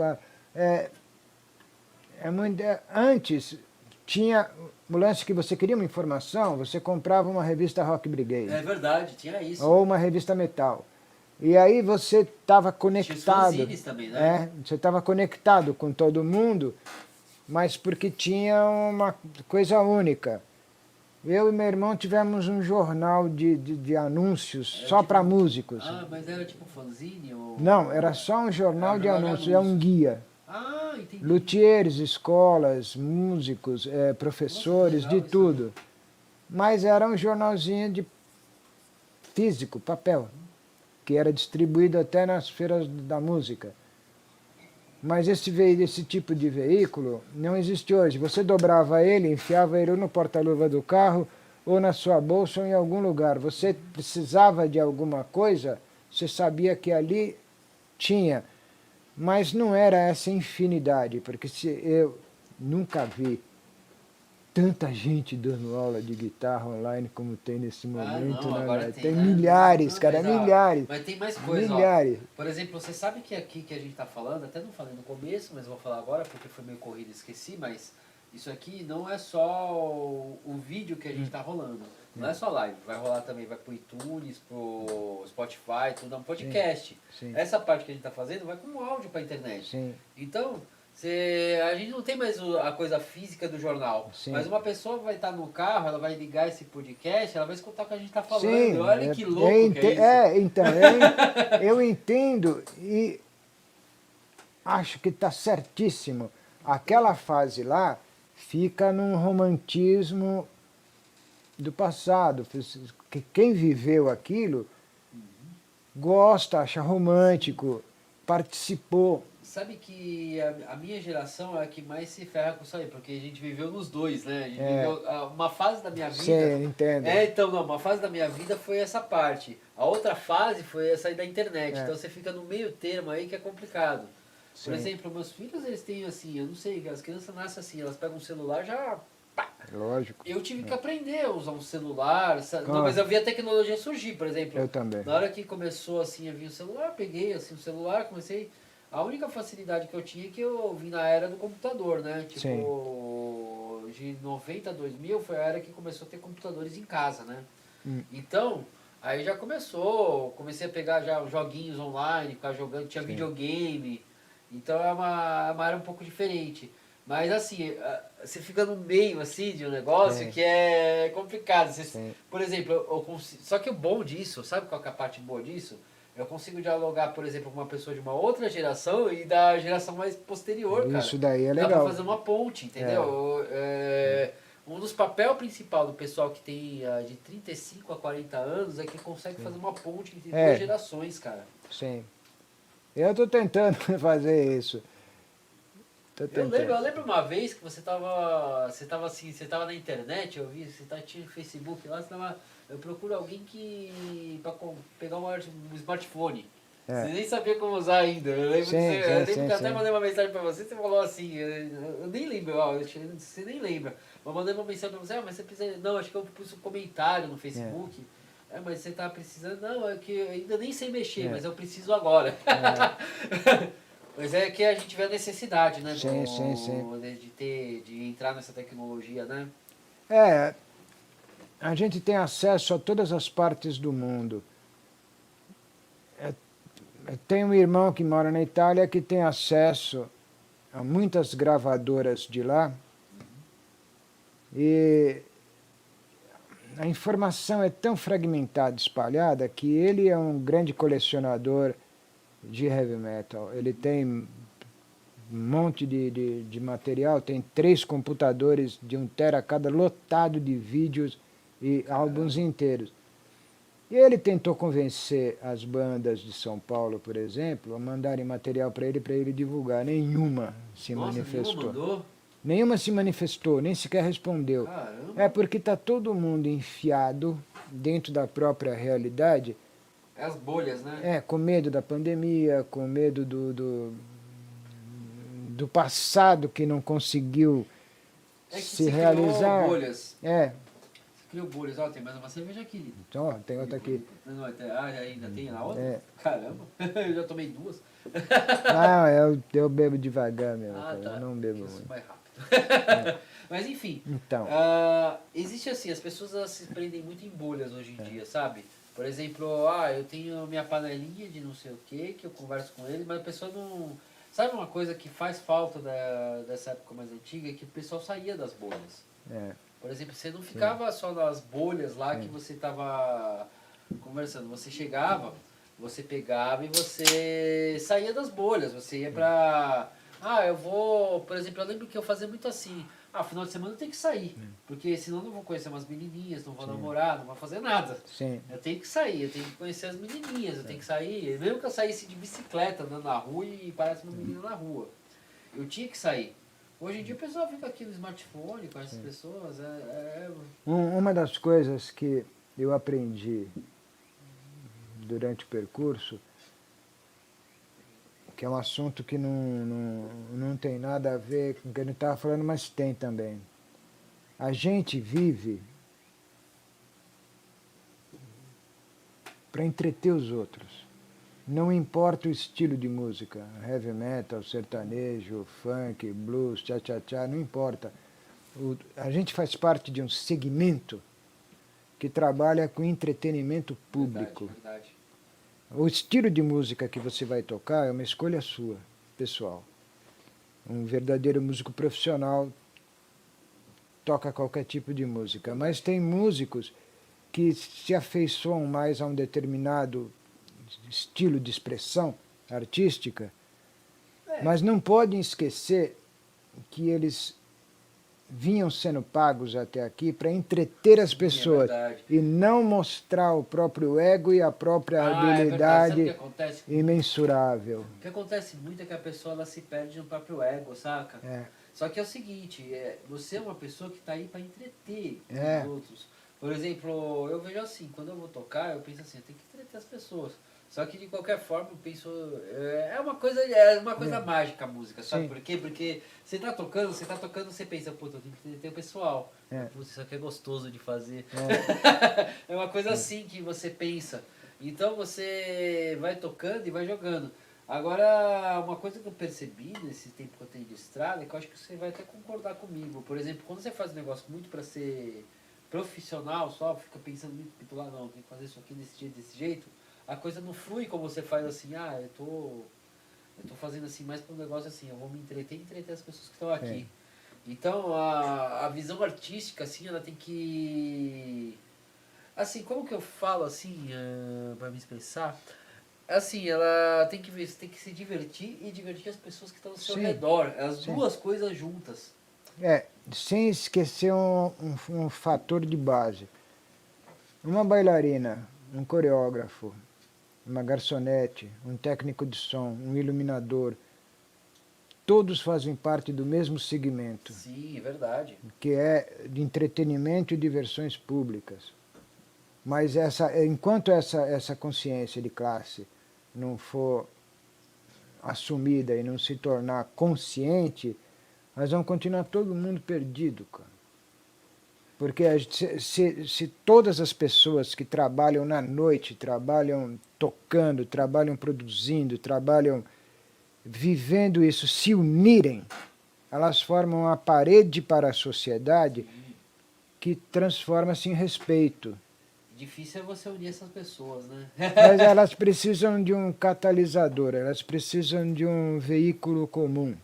S2: Antes, tinha o lance que você queria uma informação, você comprava uma revista Rock Brigade.
S1: É verdade, tinha isso.
S2: Ou uma revista Metal. E aí você estava
S1: Tinha os
S2: conectado.
S1: fanzines também, né?
S2: Você estava conectado com todo mundo, mas porque tinha uma coisa única. Eu e meu irmão tivemos um jornal de anúncios só
S1: tipo-
S2: para músicos.
S1: Ah, mas era tipo fanzine ou...
S2: Não, era só um jornal
S1: Era
S2: de
S1: jornal de
S2: anúncios, é um
S1: anúncios.
S2: guia.
S1: Ah, entendi.
S2: Luthieres, escolas, músicos, professores,
S1: Nossa,
S2: de
S1: legal isso.
S2: tudo. Mas era um jornalzinho de físico, papel, que era distribuído até nas feiras da música. Mas esse tipo de veículo não existe hoje. Você dobrava ele, enfiava ele ou no porta-luva do carro, ou na sua bolsa, ou em algum lugar. Você precisava de alguma coisa, você sabia que ali tinha. Mas não era essa infinidade, porque eu nunca vi tanta gente dando aula de guitarra online como tem nesse
S1: Ah,
S2: momento,
S1: não,
S2: né?
S1: agora
S2: Velho?
S1: tem,
S2: Tem
S1: né?
S2: milhares,
S1: Não,
S2: cara, milhares.
S1: mas tem mais coisa, ó.
S2: Milhares.
S1: Por exemplo, você sabe que aqui que a gente tá falando, até não falei no começo, mas vou falar agora porque foi meio corrido e esqueci, mas isso aqui não é só o vídeo que a gente tá rolando. Não é só live, vai rolar também, vai pro iTunes, pro Spotify, tudo é um podcast.
S2: Sim.
S1: Essa parte que a gente tá fazendo vai como áudio pra internet.
S2: Sim.
S1: Então, a gente não tem mais a coisa física do jornal,
S2: Sim.
S1: mas uma pessoa vai estar no carro, ela vai ligar esse podcast, ela vai escutar o que a gente está falando.
S2: Sim,
S1: Olha que louco que é isso.
S2: Então, eu entendo e acho que está certíssimo. Aquela fase lá fica num romantismo do passado. Quem viveu aquilo gosta, acha romântico, participou.
S1: Sabe que a minha geração é a que mais se ferra com isso aí, porque a gente viveu nos dois, né? A gente viveu uma fase da minha vida.
S2: Sim, entendo.
S1: Então, não, uma fase da minha vida foi essa parte. A outra fase foi essa aí da internet. Então você fica no meio termo aí que é complicado.
S2: Sim.
S1: Por exemplo, meus filhos, eles têm assim, eu não sei, as crianças nascem assim, elas pegam um celular já. Pá.
S2: Lógico.
S1: Eu tive que aprender a usar um celular, não, mas eu vi a tecnologia surgir, por exemplo.
S2: Eu também.
S1: Na hora que começou assim a vir o celular, eu peguei assim o celular, comecei. A única facilidade que eu tinha é que eu vim na era do computador, né? Tipo, de 90 a 2000 foi a era que começou a ter computadores em casa, né? Então, aí já comecei a pegar já joguinhos online, ficar jogando, tinha videogame. Então é uma era um pouco diferente. Mas assim, você fica no meio assim de um negócio que é complicado. Por exemplo, só que o bom disso, sabe qual que é a parte boa disso? Eu consigo dialogar, por exemplo, com uma pessoa de uma outra geração e da geração mais posterior, cara.
S2: Isso daí é
S1: Dá
S2: legal.
S1: pra fazer uma ponte, entendeu? Um dos papéis principais do pessoal que tem de 35 a 40 anos é que consegue fazer uma ponte entre duas gerações, cara.
S2: Sim. Eu tô tentando fazer isso.
S1: Eu lembro uma vez que você tava na internet, eu vi, tinha Facebook lá, eu procuro alguém pra pegar um smartphone. Você nem sabia como usar ainda. Eu lembro que eu até mandei uma mensagem pra você, você falou assim, eu nem lembro, você nem lembra. Mas mandei uma mensagem pra você, mas você precisa. Não, acho que eu pus um comentário no Facebook. Mas você tá precisando. Não, é que eu ainda nem sei mexer, mas eu preciso agora. Mas é que a gente vê a necessidade, né? De entrar nessa tecnologia, né?
S2: A gente tem acesso a todas as partes do mundo. Eu tenho um irmão que mora na Itália que tem acesso a muitas gravadoras de lá. E a informação é tão fragmentada, espalhada, que ele é um grande colecionador de heavy metal. Ele tem um monte de material, tem 3 computadores de 1 tera cada, lotado de vídeos e álbuns inteiros. E ele tentou convencer as bandas de São Paulo, por exemplo, a mandarem material para ele divulgar. Nenhuma se manifestou.
S1: Nenhuma mandou?
S2: Nenhuma se manifestou, nem sequer respondeu.
S1: Caramba.
S2: É porque está todo mundo enfiado dentro da própria realidade.
S1: É as bolhas, né?
S2: Com medo da pandemia, com medo do passado que não conseguiu se realizar.
S1: Criou bolhas.
S2: Você
S1: criou bolhas. Ó, tem mais uma cerveja aqui, Lito.
S2: Então, tem outra aqui.
S1: Não, ainda tem a outra? Caramba, eu já tomei 2.
S2: Não, eu bebo devagar mesmo,
S1: tá.
S2: Eu não bebo
S1: Isso
S2: muito.
S1: mais rápido. Mas enfim,
S2: Então.
S1: Existe assim, as pessoas elas se prendem muito em bolhas hoje em dia, sabe? Por exemplo, eu tenho minha panelinha de não sei o que eu converso com ele, mas a pessoa não... Sabe uma coisa que faz falta dessa época mais antiga? É que o pessoal saía das bolhas. Por exemplo, você não ficava só nas bolhas lá que você estava conversando. Você chegava, você pegava e você saía das bolhas. Você ia pra... eu vou... Por exemplo, eu lembro que eu fazia muito assim. Final de semana eu tenho que sair. Porque senão eu não vou conhecer umas menininhas, não vou namorar, não vou fazer nada. Eu tenho que sair, eu tenho que conhecer as menininhas, eu tenho que sair. Mesmo que eu saísse de bicicleta andando na rua e parece uma menina na rua. Eu tinha que sair. Hoje em dia o pessoal fica aqui no smartphone com essas pessoas.
S2: Uma das coisas que eu aprendi durante o percurso, que é um assunto que não tem nada a ver com o que a gente estava falando, mas tem também. A gente vive para entreter os outros. Não importa o estilo de música, heavy metal, sertanejo, funk, blues, tchá-tchá-tchá, não importa. A gente faz parte de um segmento que trabalha com entretenimento público.
S1: Verdade, verdade.
S2: O estilo de música que você vai tocar é uma escolha sua, pessoal. Um verdadeiro músico profissional toca qualquer tipo de música, mas tem músicos que se afeiçoam mais a um determinado estilo de expressão artística, mas não podem esquecer que eles vinham sendo pagos até aqui para entreter as pessoas e não mostrar o próprio ego e a própria habilidade imensurável.
S1: O que acontece muito é que a pessoa ela se perde no próprio ego, saca? Só que é o seguinte, você é uma pessoa que está aí para entreter os outros. Por exemplo, eu vejo assim, quando eu vou tocar, eu penso assim, eu tenho que entreter as pessoas. Só que de qualquer forma eu penso, é uma coisa mágica a música, sabe por quê? Porque você tá tocando, você pensa, puta, eu tenho que entreter o pessoal. Putz, isso aqui é gostoso de fazer. É uma coisa assim que você pensa. Então você vai tocando e vai jogando. Agora, uma coisa que eu percebi nesse tempo que eu tenho de estrada, é que eu acho que você vai até concordar comigo. Por exemplo, quando você faz um negócio muito para ser profissional, só fica pensando muito lá, não, tem que fazer isso aqui desse jeito, a coisa não flui como você faz assim, eu tô fazendo assim mais para um negócio assim, eu vou me entreter e entreter as pessoas que estão aqui. Então, a visão artística, assim, ela tem que... Assim, como que eu falo assim, para me expressar? Assim, ela tem que ver, você tem que se divertir e divertir as pessoas que estão ao seu redor. As duas coisas juntas.
S2: Sem esquecer um fator de base. Uma bailarina, um coreógrafo, uma garçonete, um técnico de som, um iluminador, todos fazem parte do mesmo segmento.
S1: Sim, é verdade.
S2: Que é de entretenimento e diversões públicas. Mas enquanto essa consciência de classe não for assumida e não se tornar consciente, nós vamos continuar todo mundo perdido, cara. Porque se todas as pessoas que trabalham na noite, trabalham tocando, trabalham produzindo, trabalham vivendo isso, se unirem, elas formam uma parede para a sociedade que transforma-se em respeito.
S1: Difícil é você unir essas pessoas, né?
S2: Mas elas precisam de um catalisador, elas precisam de um veículo comum.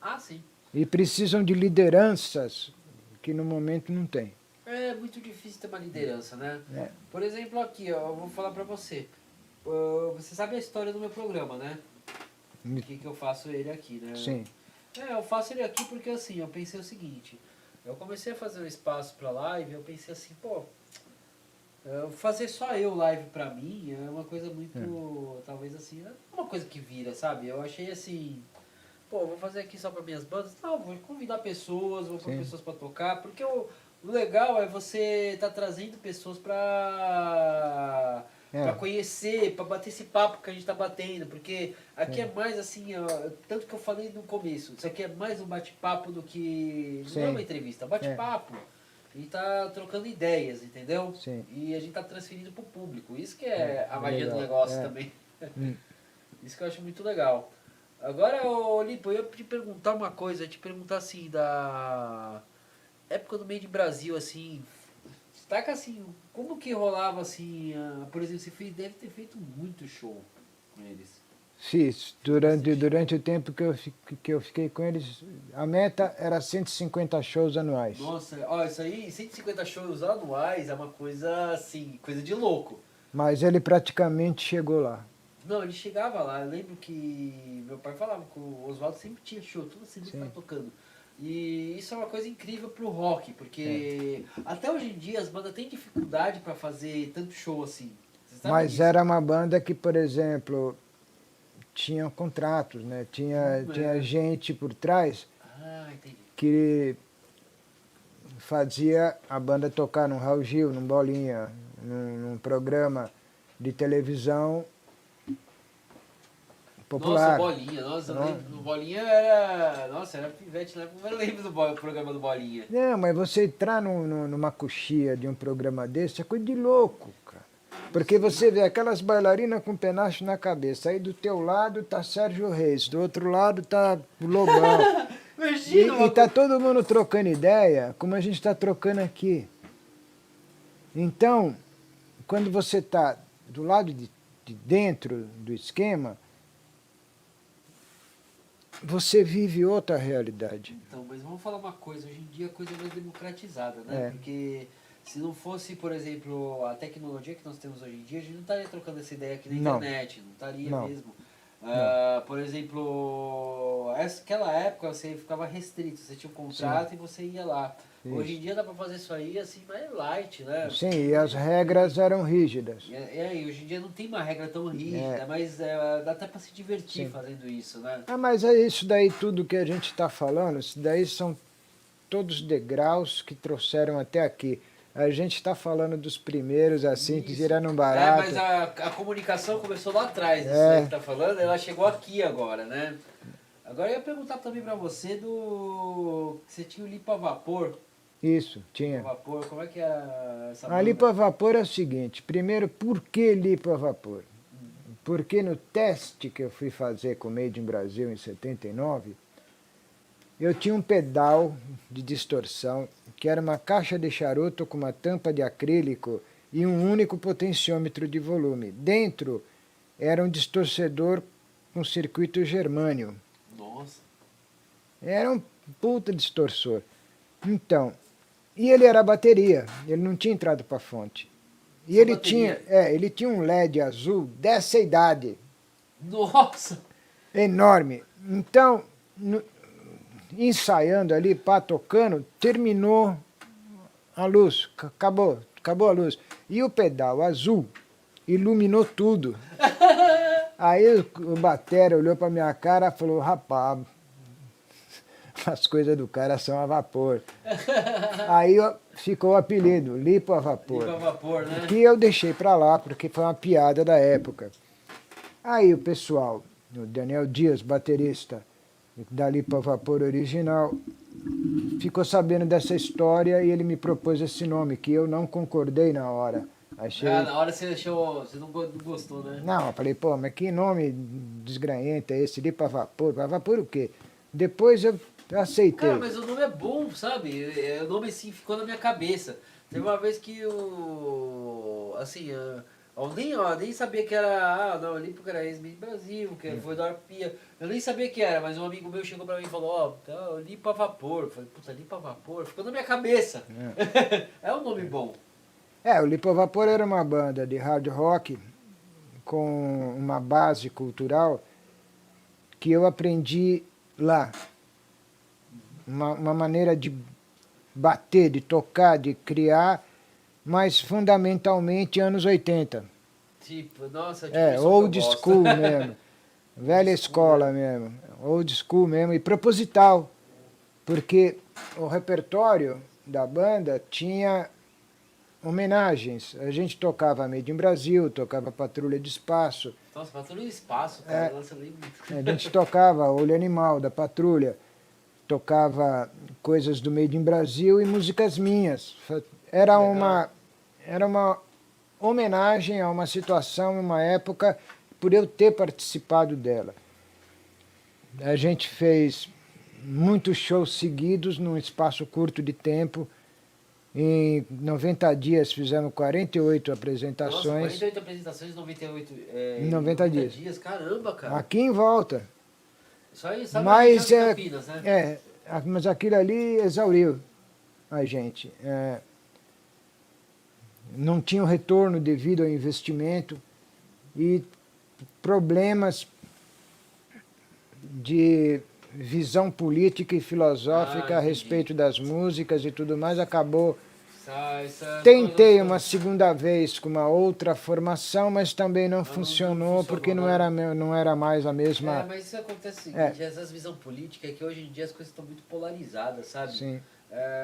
S1: Ah, sim.
S2: E precisam de lideranças que no momento não tem.
S1: É muito difícil ter uma liderança, né? Por exemplo, aqui, ó, eu vou falar pra você. Você sabe a história do meu programa, né? Por que eu faço ele aqui, né?
S2: Sim.
S1: Eu faço ele aqui porque assim, eu pensei o seguinte. Eu comecei a fazer um espaço pra live, eu pensei assim, pô, fazer só eu live pra mim é uma coisa muito, talvez assim, é uma coisa que vira, sabe? Eu achei assim, pô, vou fazer aqui só para minhas bandas. Não, vou convidar pessoas, vou pôr pessoas para tocar, porque o legal é você tá trazendo pessoas para conhecer, para bater esse papo que a gente tá batendo, porque aqui é mais assim, tanto que eu falei no começo, isso aqui é mais um bate-papo do que não é uma entrevista, é um bate-papo. A gente tá trocando ideias, entendeu?
S2: Sim.
S1: E a gente tá transferindo pro público. Isso que é a magia do negócio também. Isso que eu acho muito legal. Agora, Lipo, eu ia te perguntar uma coisa, te perguntar assim, da época do Made in Brasil, assim, destaca assim, como que rolava assim, por exemplo, você deve ter feito muito show com eles.
S2: Fiz. Durante o tempo que eu fiquei com eles, a meta era 150 shows anuais.
S1: Nossa, ó, isso aí, 150 shows anuais é uma coisa assim, coisa de louco.
S2: Mas ele praticamente chegou lá.
S1: Não, ele chegava lá, eu lembro que meu pai falava que o Oswaldo sempre tinha show, toda semana ele tá tocando. E isso é uma coisa incrível pro rock, porque até hoje em dia as bandas têm dificuldade para fazer tanto show assim.
S2: Mas disso? Era uma banda que, por exemplo, tinha contratos, né? Tinha gente por trás que fazia a banda tocar num Raul Gil, num Bolinha, num programa de televisão popular.
S1: Nossa, Bolinha, nossa, eu
S2: Não.
S1: lembro, do Bolinha era... Nossa, era pivete, né? Eu lembro do programa do Bolinha.
S2: Não, mas você entrar numa coxia de um programa desse é coisa de louco, cara. Porque você vê aquelas bailarinas com penacho na cabeça, aí do teu lado tá Sérgio Reis, do outro lado tá o Lobão.
S1: Imagina
S2: E tá todo mundo trocando ideia, como a gente está trocando aqui. Então, quando você está do lado de dentro do esquema, você vive outra realidade.
S1: Então, mas vamos falar uma coisa, hoje em dia a coisa é mais democratizada, né?
S2: É.
S1: Porque se não fosse, por exemplo, a tecnologia que nós temos hoje em dia, a gente não estaria trocando essa ideia aqui na
S2: Não.
S1: internet, não estaria
S2: Não.
S1: mesmo. Por exemplo, aquela época você ficava restrito, você tinha um contrato e você ia lá.
S2: Isso.
S1: Hoje em dia dá pra fazer isso aí assim, mais light, né?
S2: Sim, e as regras eram rígidas.
S1: E hoje em dia não tem uma regra tão rígida,
S2: É.
S1: mas dá até pra se divertir
S2: Sim.
S1: fazendo isso, né?
S2: Ah, mas é isso daí tudo que a gente está falando, isso daí são todos degraus que trouxeram até aqui. A gente está falando dos primeiros, assim, que
S1: Isso.
S2: viraram
S1: É,
S2: barato.
S1: mas a comunicação começou lá atrás, isso
S2: É.
S1: aí que tá falando, ela chegou aqui agora, né? Agora eu ia perguntar também pra você do... Você tinha o lipo a vapor.
S2: Isso,
S1: A
S2: tinha.
S1: vapor, como é que é essa
S2: A
S1: banda?
S2: lipo a vapor é o seguinte, primeiro, por que lipo a vapor? Porque no teste que eu fui fazer com o Made in Brasil em 79, eu tinha um pedal de distorção, que era uma caixa de charuto com uma tampa de acrílico e um único potenciômetro de volume. Dentro era um distorcedor com circuito germânio.
S1: Nossa.
S2: Era um puta distorsor. Então, e ele era bateria, ele não tinha entrado para fonte. E
S1: Só
S2: ele
S1: bateria?
S2: tinha, ele tinha um LED azul dessa idade,
S1: Nossa!
S2: enorme. Então, ensaiando ali, pá, tocando, terminou a luz, acabou a luz. E o pedal azul iluminou tudo. Aí o batera olhou para minha cara e falou, rapaz, as coisas do cara são a vapor. Aí ficou o apelido, lipo a vapor.
S1: Lipo a vapor, né?
S2: Que eu deixei para lá, porque foi uma piada da época. Aí o pessoal, o Daniel Dias, baterista da lipo a vapor original, ficou sabendo dessa história e ele me propôs esse nome, que eu não concordei na hora. Achei...
S1: Ah, na hora você achou, você não gostou, né?
S2: Não, eu falei, pô, mas que nome desgranhente é esse, lipo a vapor? Para vapor o quê? Depois eu aceitei.
S1: Cara, mas o nome é bom, sabe? O nome assim ficou na minha cabeça. Teve uma vez que o. Assim, eu nem sabia que era. Ah, não, eu li porque era ex-Miss Brasil, que foi da Arpia. Eu nem sabia que era, mas um amigo meu chegou pra mim e falou: Ó, eu li pra vapor. Eu falei: Puta, li pra vapor? Ficou na minha cabeça. É um nome bom.
S2: O Lipo a Vapor era uma banda de hard rock com uma base cultural que eu aprendi lá. Uma maneira de bater, de tocar, de criar, mas fundamentalmente anos 80.
S1: Tipo, nossa, tipo, isso que eu
S2: Old
S1: gosto.
S2: school mesmo. Velha escola mesmo. Old school mesmo. E proposital. Porque o repertório da banda tinha homenagens. A gente tocava Made in Brasil, tocava Patrulha de Espaço.
S1: Nossa, Patrulha do Espaço, cara. Nossa, eu lembro.
S2: A gente tocava Olho Animal, da Patrulha. Tocava coisas do Made in Brasil e músicas minhas. Era uma homenagem a uma situação, uma época, por eu ter participado dela. A gente fez muitos shows seguidos num espaço curto de tempo. Em 90 dias fizemos 48
S1: Nossa,
S2: apresentações.
S1: 48 apresentações em 98,
S2: Em 90 dias.
S1: Caramba, cara.
S2: Aqui em volta.
S1: Só aí, sabe
S2: Mas,
S1: em Campinas, né?
S2: mas aquilo ali exauriu a gente. Não tinha um retorno devido ao investimento e problemas de visão política e filosófica a
S1: entendi.
S2: respeito das músicas e tudo mais, acabou.
S1: Essa
S2: Tentei
S1: coisa-
S2: uma segunda vez com uma outra formação, mas também não funcionou porque não era mais a mesma.
S1: mas isso acontece o seguinte, essas visão política é que hoje em dia as coisas estão muito polarizadas, sabe?
S2: Sim.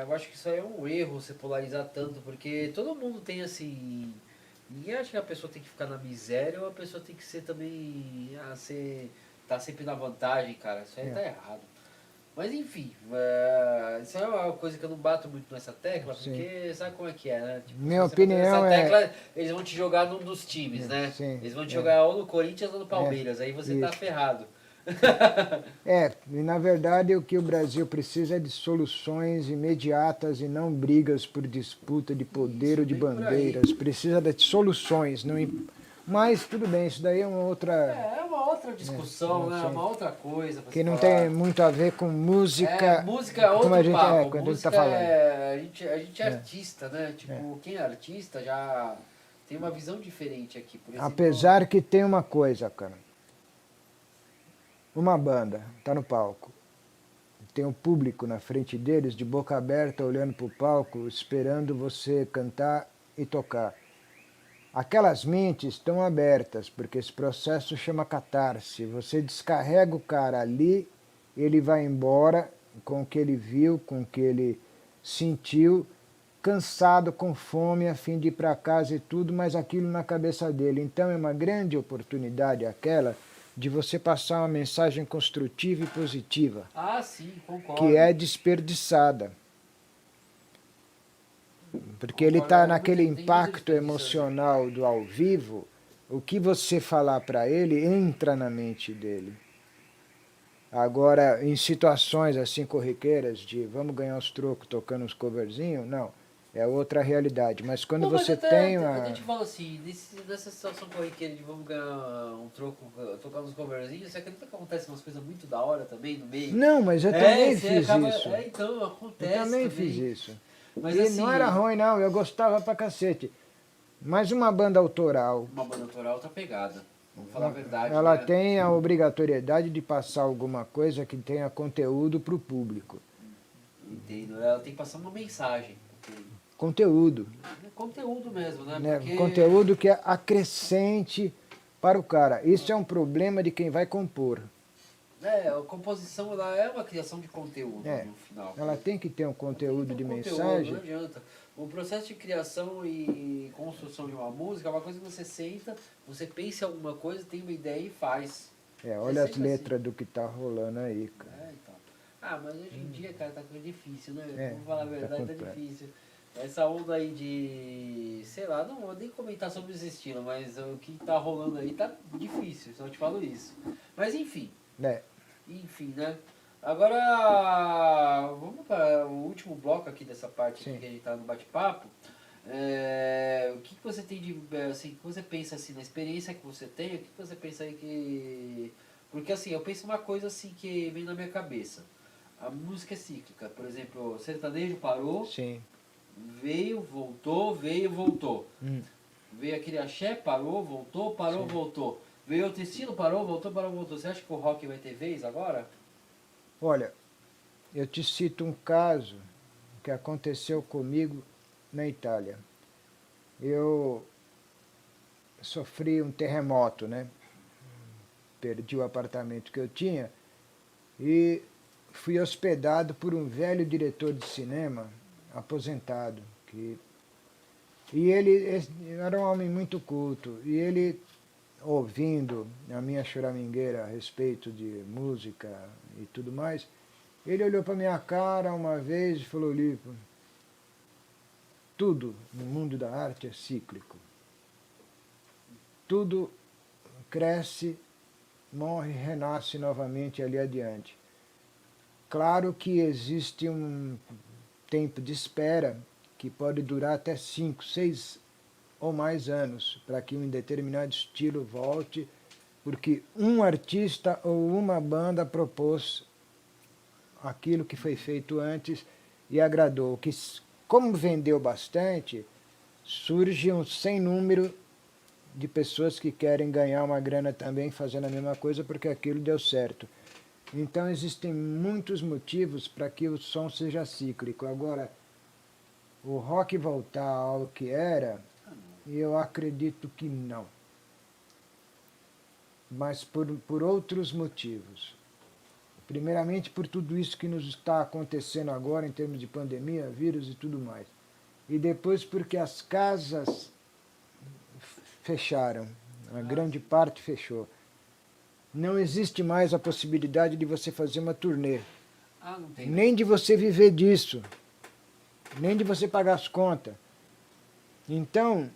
S1: Eu acho que isso aí é um erro, você polarizar tanto, porque todo mundo tem assim... Ninguém acha que a pessoa tem que ficar na miséria ou a pessoa tem que ser também... tá sempre na vantagem, cara. Isso aí
S2: É.
S1: tá errado. Mas enfim, isso é uma coisa que eu não bato muito nessa tecla,
S2: Sim.
S1: porque sabe como é que é, né? Tipo, se
S2: Minha
S1: você bater nessa
S2: opinião é...
S1: tecla, eles vão te jogar num dos times, né?
S2: Sim,
S1: Eles vão te
S2: é,
S1: jogar ou no Corinthians ou no
S2: é,
S1: Palmeiras, aí você tá
S2: isso.
S1: ferrado.
S2: E na verdade o que o Brasil precisa é de soluções imediatas e não brigas por disputa de poder ou
S1: Isso,
S2: de
S1: bem por aí.
S2: bandeiras. Precisa de soluções. Não... Mas tudo bem, isso daí é uma outra...
S1: É uma outra discussão,
S2: Não
S1: né?
S2: sei.
S1: Uma outra coisa pra se
S2: Que não tem
S1: falar.
S2: muito a ver com
S1: É,
S2: música,
S1: música é
S2: como a
S1: outro
S2: gente,
S1: papo.
S2: quando a gente está
S1: Música
S2: falando.
S1: é. A gente é
S2: É,
S1: artista, né?
S2: é.
S1: Tipo, quem é artista já tem uma visão diferente aqui. Por exemplo.
S2: Apesar que tem uma coisa, cara. Uma banda está no palco. Tem um público na frente deles, de boca aberta, olhando para o palco, esperando você cantar e tocar. Aquelas mentes estão abertas, porque esse processo chama catarse. Você descarrega o cara ali, ele vai embora com o que ele viu, com o que ele sentiu, cansado, com fome, a fim de ir para casa e tudo, mas aquilo na cabeça dele. Então é uma grande oportunidade aquela de você passar uma mensagem construtiva e positiva,
S1: Ah, sim,
S2: que
S1: concordo.
S2: é desperdiçada. Porque ele
S1: Concordo.
S2: está
S1: É
S2: naquele
S1: tem muito
S2: impacto
S1: desperdício hoje.
S2: emocional do ao vivo, o que você falar para ele entra na mente dele. Agora, em situações assim corriqueiras de vamos ganhar os trocos tocando uns coverzinhos, não, é outra realidade. Mas quando
S1: Não, mas
S2: você tem
S1: até
S2: uma...
S1: te falo assim, nessa situação corriqueira de vamos ganhar um troco, tocar uns coverzinhos, você acredita que acontece umas coisas muito da hora também no meio?
S2: Não, mas eu
S1: É,
S2: também
S1: você
S2: fiz
S1: acaba.
S2: isso.
S1: É, então,
S2: Eu
S1: acontece
S2: também fiz
S1: também.
S2: isso.
S1: Mas
S2: E não era
S1: assim,
S2: ruim, não, eu gostava pra cacete. Mas uma banda autoral,
S1: uma banda autoral tá pegada. Vamos falar a verdade,
S2: ela
S1: né?
S2: tem a obrigatoriedade de passar alguma coisa que tenha conteúdo para o público.
S1: Entendo. Ela tem que passar uma mensagem.
S2: Conteúdo,
S1: É conteúdo mesmo, né?
S2: né?
S1: Porque
S2: Conteúdo que acrescente para o cara. Isso é um problema de quem vai compor.
S1: a composição ela é uma criação de conteúdo
S2: É,
S1: no final.
S2: ela tem que ter um
S1: Ela tem que
S2: conteúdo
S1: ter
S2: de
S1: um conteúdo, não
S2: mensagem.
S1: adianta. O processo de criação e construção de uma música é uma coisa que você senta, você pensa em alguma coisa, tem uma ideia e faz.
S2: Olha as
S1: sempre
S2: letras do que tá rolando aí, cara.
S1: Então. Ah, mas hoje em dia, cara, tá difícil, né?
S2: É,
S1: Vamos falar a
S2: tá
S1: verdade, tá
S2: complexo.
S1: difícil. Essa onda aí de. Sei lá, não vou nem comentar sobre esse estilo, mas o que tá rolando aí tá difícil, só te falo isso. Mas enfim,
S2: É,
S1: né? Agora, vamos para o último bloco aqui dessa parte aqui
S2: sim.
S1: que a gente tá no bate-papo. O que você tem de. Assim, o que você pensa assim, na experiência que você tem, o que você pensa aí que. Porque assim, eu penso uma coisa assim que vem na minha cabeça. A música é cíclica. Por exemplo, o sertanejo parou,
S2: Sim.
S1: veio, voltou, veio, voltou.
S2: Hum,
S1: Veio aquele axé, parou, voltou, parou,
S2: sim.
S1: voltou. Veio outro estilo, parou, voltou, voltou. Você acha que o rock vai ter vez agora?
S2: Olha, eu te cito um caso que aconteceu comigo na Itália. Eu sofri um terremoto, né? Perdi o apartamento que eu tinha e fui hospedado por um velho diretor de cinema, aposentado, e ele era um homem muito culto, e ele, ouvindo a minha choramingueira a respeito de música e tudo mais, ele olhou para minha cara uma vez e falou: Lipo, tudo no mundo da arte é cíclico. Tudo cresce, morre, renasce novamente ali adiante. Claro que existe um tempo de espera que pode durar até 5, 6 ou mais anos para que um determinado estilo volte, porque um artista ou uma banda propôs aquilo que foi feito antes e agradou. Que, como vendeu bastante, surge um sem número de pessoas que querem ganhar uma grana também fazendo a mesma coisa porque aquilo deu certo. Então existem muitos motivos para que o som seja cíclico. Agora, o rock voltar ao que era, eu acredito que não. Mas por outros motivos. Primeiramente por tudo isso que nos está acontecendo agora em termos de pandemia, vírus e tudo mais. E depois porque as casas fecharam, a grande parte fechou. não existe mais a possibilidade de você fazer uma turnê,
S1: Ah, não tem.
S2: nem de você viver disso, nem de você pagar as contas. Então,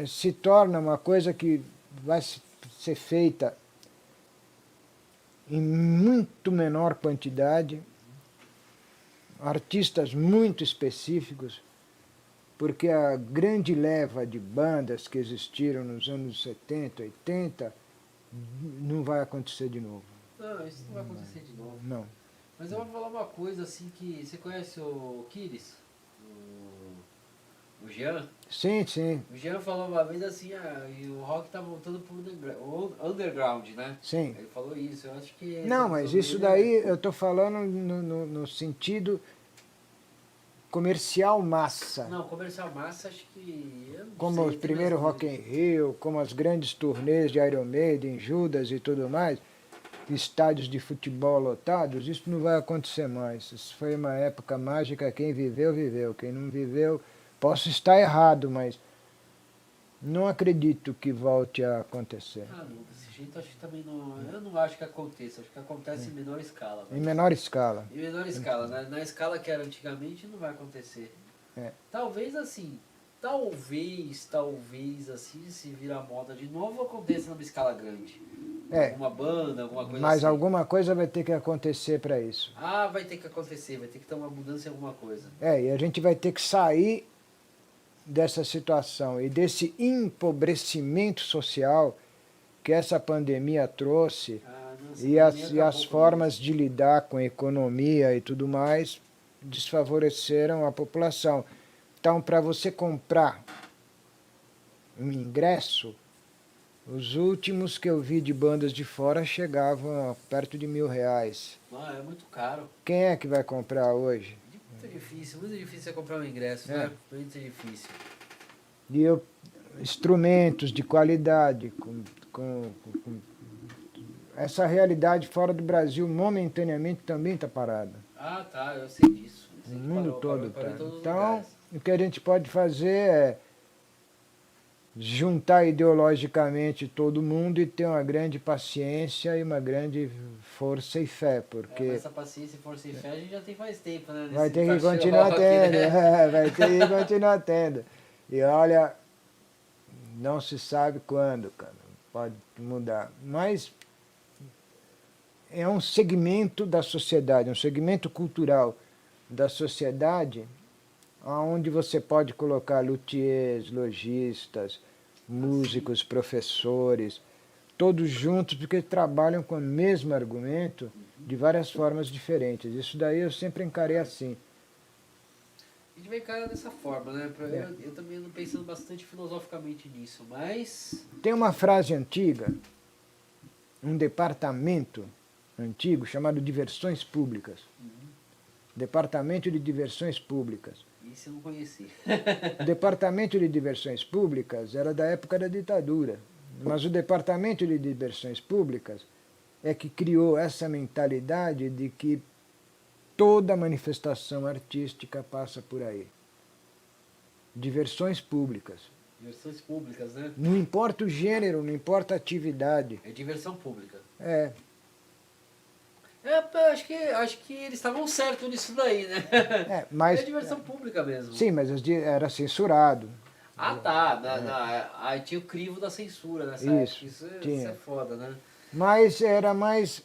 S2: se torna uma coisa que vai ser feita em muito menor quantidade, artistas muito específicos, porque a grande leva de bandas que existiram nos anos 70, 80, não vai acontecer de novo.
S1: Não, isso não vai acontecer de novo.
S2: Não.
S1: Mas eu vou falar uma coisa assim que... Você conhece o Kiris? O Jean?
S2: Sim, sim,
S1: O Jean falou uma vez assim, e o rock tá voltando pro underground, né?
S2: sim.
S1: Ele falou isso, eu acho que...
S2: Não, mas isso daí eu estou falando no sentido comercial massa.
S1: Não, comercial massa, acho que... Eu não
S2: Como
S1: sei,
S2: os primeiros Rock in Rio, como as grandes turnês de Iron Maiden, Judas e tudo mais, estádios de futebol lotados, isso não vai acontecer mais. Isso foi uma época mágica, quem viveu, viveu. Quem não viveu, posso estar errado, mas não acredito que volte a acontecer.
S1: Ah, não, desse jeito acho que também não... Eu não acho que aconteça, acho que acontece em menor escala.
S2: Em menor escala.
S1: Em menor escala, né? Na escala que era antigamente não vai acontecer.
S2: É.
S1: Talvez assim, talvez assim, se virar moda de novo, aconteça numa escala grande.
S2: É.
S1: Alguma banda, alguma coisa
S2: Mas
S1: assim.
S2: alguma coisa vai ter que acontecer para isso.
S1: Ah, vai ter que acontecer, vai ter que ter uma mudança em alguma coisa.
S2: E a gente vai ter que sair dessa situação e desse empobrecimento social que essa pandemia trouxe
S1: Nossa,
S2: e
S1: a
S2: as,
S1: pandemia
S2: e as
S1: acabou com
S2: formas
S1: isso.
S2: de lidar com a economia e tudo mais desfavoreceram a população. Então, para você comprar um ingresso, os últimos que eu vi de bandas de fora chegavam a perto de R$ 1.000.
S1: Ah, é muito caro.
S2: Quem é que vai comprar hoje?
S1: Muito difícil você comprar um ingresso, né? Muito difícil.
S2: E instrumentos de qualidade, essa realidade fora do Brasil momentaneamente também está parada.
S1: Ah, tá, eu sei disso. Eu sei
S2: O
S1: que
S2: mundo
S1: parou
S2: todo
S1: em
S2: está.
S1: todos os
S2: Então,
S1: lugares.
S2: o que a gente pode fazer é juntar ideologicamente todo mundo e ter uma grande paciência e uma grande força e fé,
S1: Mas
S2: porque
S1: essa paciência e força e fé a gente já tem faz tempo, né?
S2: vai
S1: Nesse
S2: ter que
S1: cachorro
S2: continuar
S1: aqui,
S2: tendo,
S1: né?
S2: vai ter que continuar tendo. E olha, não se sabe quando, cara, pode mudar. Mas é um segmento da sociedade, um segmento cultural da sociedade, onde você pode colocar luthiers, lojistas, músicos, professores, todos juntos, porque trabalham com o mesmo argumento de várias formas diferentes. Isso daí eu sempre encarei assim.
S1: A gente vai encarar dessa forma, né? Eu também ando pensando bastante filosoficamente nisso, mas...
S2: Tem uma frase antiga, um departamento antigo chamado Diversões Públicas. Departamento de Diversões Públicas.
S1: Isso eu não conheci.
S2: O Departamento de Diversões Públicas era da época da ditadura, mas o Departamento de Diversões Públicas é que criou essa mentalidade de que toda manifestação artística passa por aí. Diversões públicas.
S1: Diversões públicas, né?
S2: Não importa o gênero, não importa a atividade.
S1: É diversão pública.
S2: É,
S1: Acho que eles estavam certos nisso daí, né?
S2: mas...
S1: É diversão pública mesmo.
S2: Sim, mas era censurado.
S1: Ah, tá. Aí tinha o crivo da censura nessa época. Isso é foda, né?
S2: Mas era mais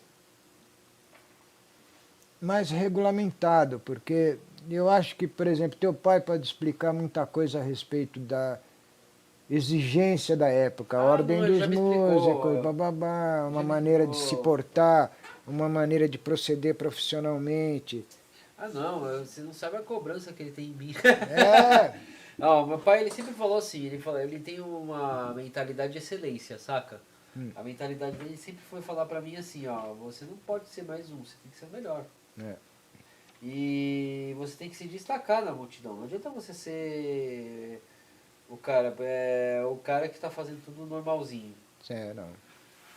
S2: regulamentado, porque eu acho que, por exemplo, teu pai pode explicar muita coisa a respeito da exigência da época, a ordem
S1: não, ele
S2: dos
S1: já me explicou.
S2: músicos, bababá, uma maneira de se portar, uma maneira de proceder profissionalmente.
S1: Ah, não, você não sabe a cobrança que ele tem em mim.
S2: É,
S1: Não, meu pai ele sempre falou assim, ele tem uma mentalidade de excelência, saca? A mentalidade dele sempre foi falar pra mim assim, ó, você não pode ser mais um, você tem que ser o melhor.
S2: É.
S1: E você tem que se destacar na multidão. Não adianta você ser o cara que tá fazendo tudo normalzinho.
S2: não.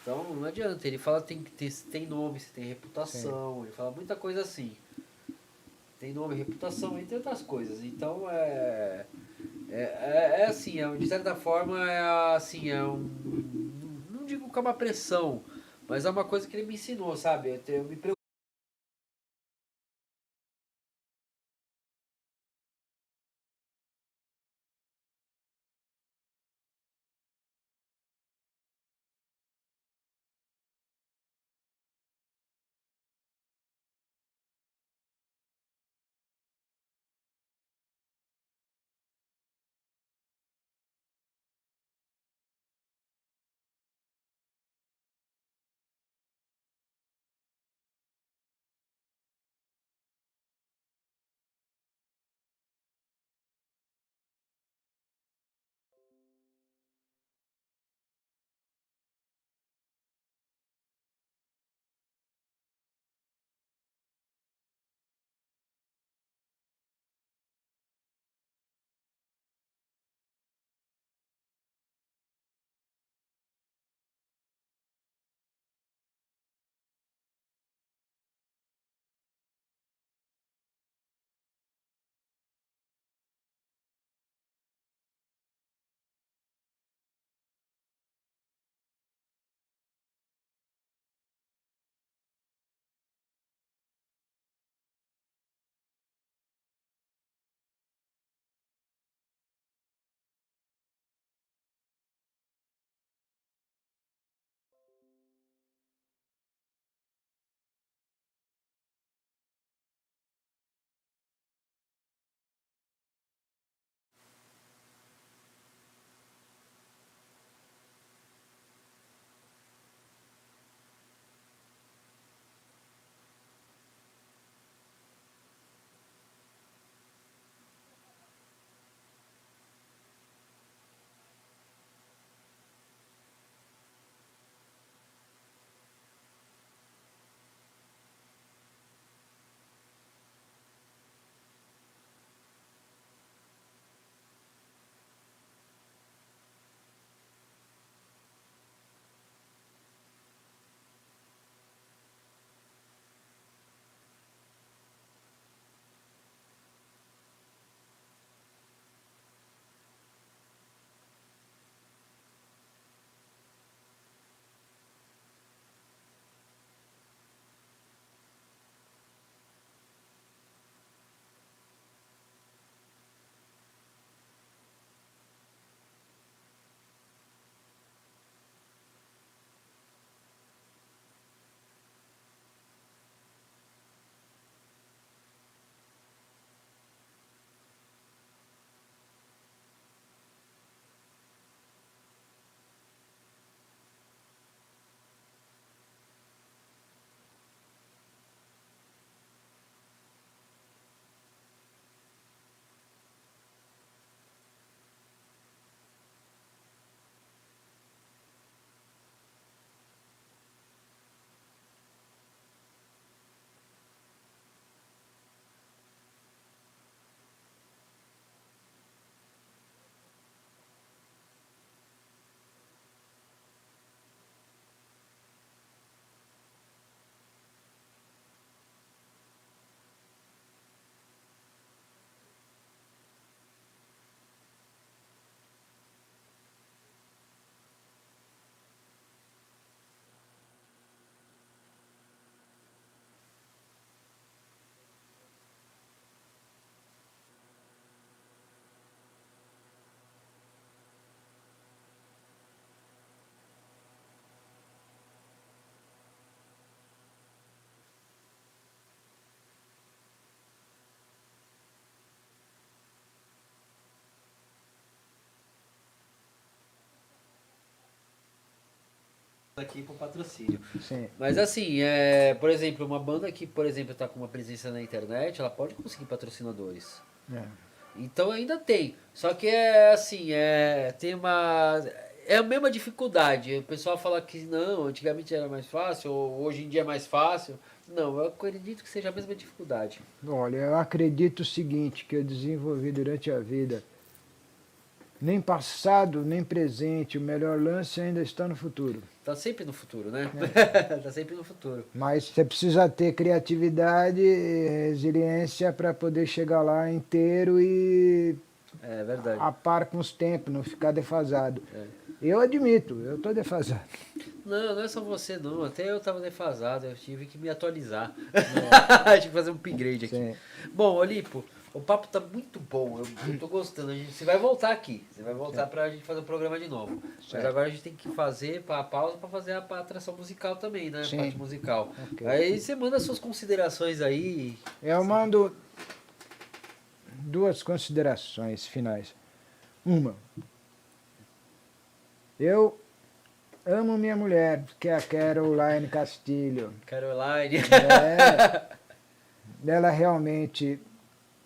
S1: Então não adianta, ele fala que tem nome, você tem reputação, ele fala muita coisa assim. Tem nome, reputação, entre outras coisas. Então é assim, de certa forma não digo que é uma pressão, Mas é uma coisa que ele me ensinou, sabe? Eu me preocupo. Aqui pro patrocínio.
S2: Sim.
S1: Mas assim, por exemplo, uma banda que, por exemplo, tá com uma presença na internet, ela pode conseguir patrocinadores.
S2: É.
S1: Então ainda tem. Só que é assim, tem uma. É a mesma dificuldade. O pessoal fala que não, antigamente era mais fácil, ou hoje em dia é mais fácil. Não, eu acredito que seja a mesma dificuldade.
S2: Olha, eu acredito o seguinte, que eu desenvolvi durante a vida. Nem passado, nem presente, o melhor lance ainda está no futuro.
S1: Tá sempre no futuro, né? Tá sempre no futuro.
S2: Mas você precisa ter criatividade e resiliência para poder chegar lá inteiro e
S1: É verdade.
S2: a par com os tempos, não ficar defasado.
S1: É.
S2: Eu admito, eu estou defasado.
S1: Não, não é só você não. Até eu tava defasado, eu tive que me atualizar. Tive que fazer um upgrade aqui.
S2: Sim.
S1: Bom, Olipo, o papo tá muito bom. Eu tô gostando. Você vai voltar aqui. Você vai voltar pra gente fazer o programa de novo. Mas
S2: Certo.
S1: agora a gente tem que fazer a pausa pra fazer a atração musical também, né? A
S2: Sim.
S1: parte musical.
S2: Ok.
S1: Aí você manda suas considerações aí.
S2: Eu mando 2 considerações finais. Uma, eu amo minha mulher, que é a Caroline Castilho.
S1: Caroline.
S2: Ela realmente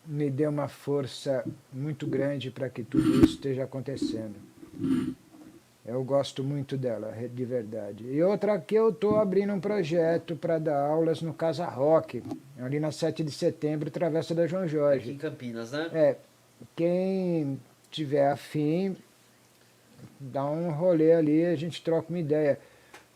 S2: me deu uma força muito grande para que tudo isso esteja acontecendo. Eu gosto muito dela, de verdade. E outra que eu estou abrindo um projeto para dar aulas no Casa Rock, ali na 7 de setembro, Travessa da João
S1: Aqui
S2: Jorge.
S1: em Campinas, né?
S2: Quem tiver afim, dá um rolê ali, a gente troca uma ideia,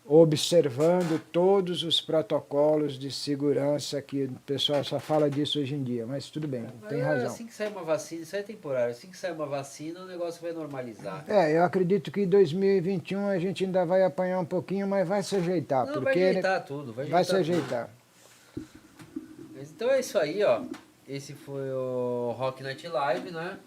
S2: observando todos os protocolos de segurança, que o pessoal só fala disso hoje em dia, mas tudo bem, tem razão.
S1: Assim que sair uma vacina, isso é temporário. Assim que sair uma vacina, o negócio vai normalizar.
S2: Eu acredito que em 2021 a gente ainda vai apanhar um pouquinho, mas vai se ajeitar,
S1: Não,
S2: porque
S1: vai ajeitar tudo.
S2: vai se
S1: tudo.
S2: ajeitar.
S1: Mas então é isso aí, ó. Esse foi o Rock Night Live, né?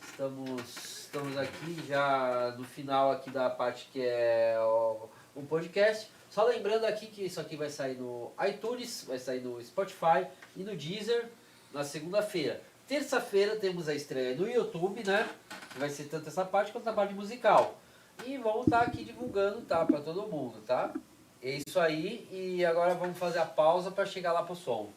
S1: Estamos aqui já no final aqui da parte que é o podcast. Só lembrando aqui que isso aqui vai sair no iTunes, vai sair no Spotify e no Deezer na segunda-feira. Terça-feira temos a estreia no YouTube, né? Que vai ser tanto essa parte quanto a parte musical. E vamos estar aqui divulgando, tá? Pra todo mundo, tá? É isso aí. E agora vamos fazer a pausa para chegar lá pro som.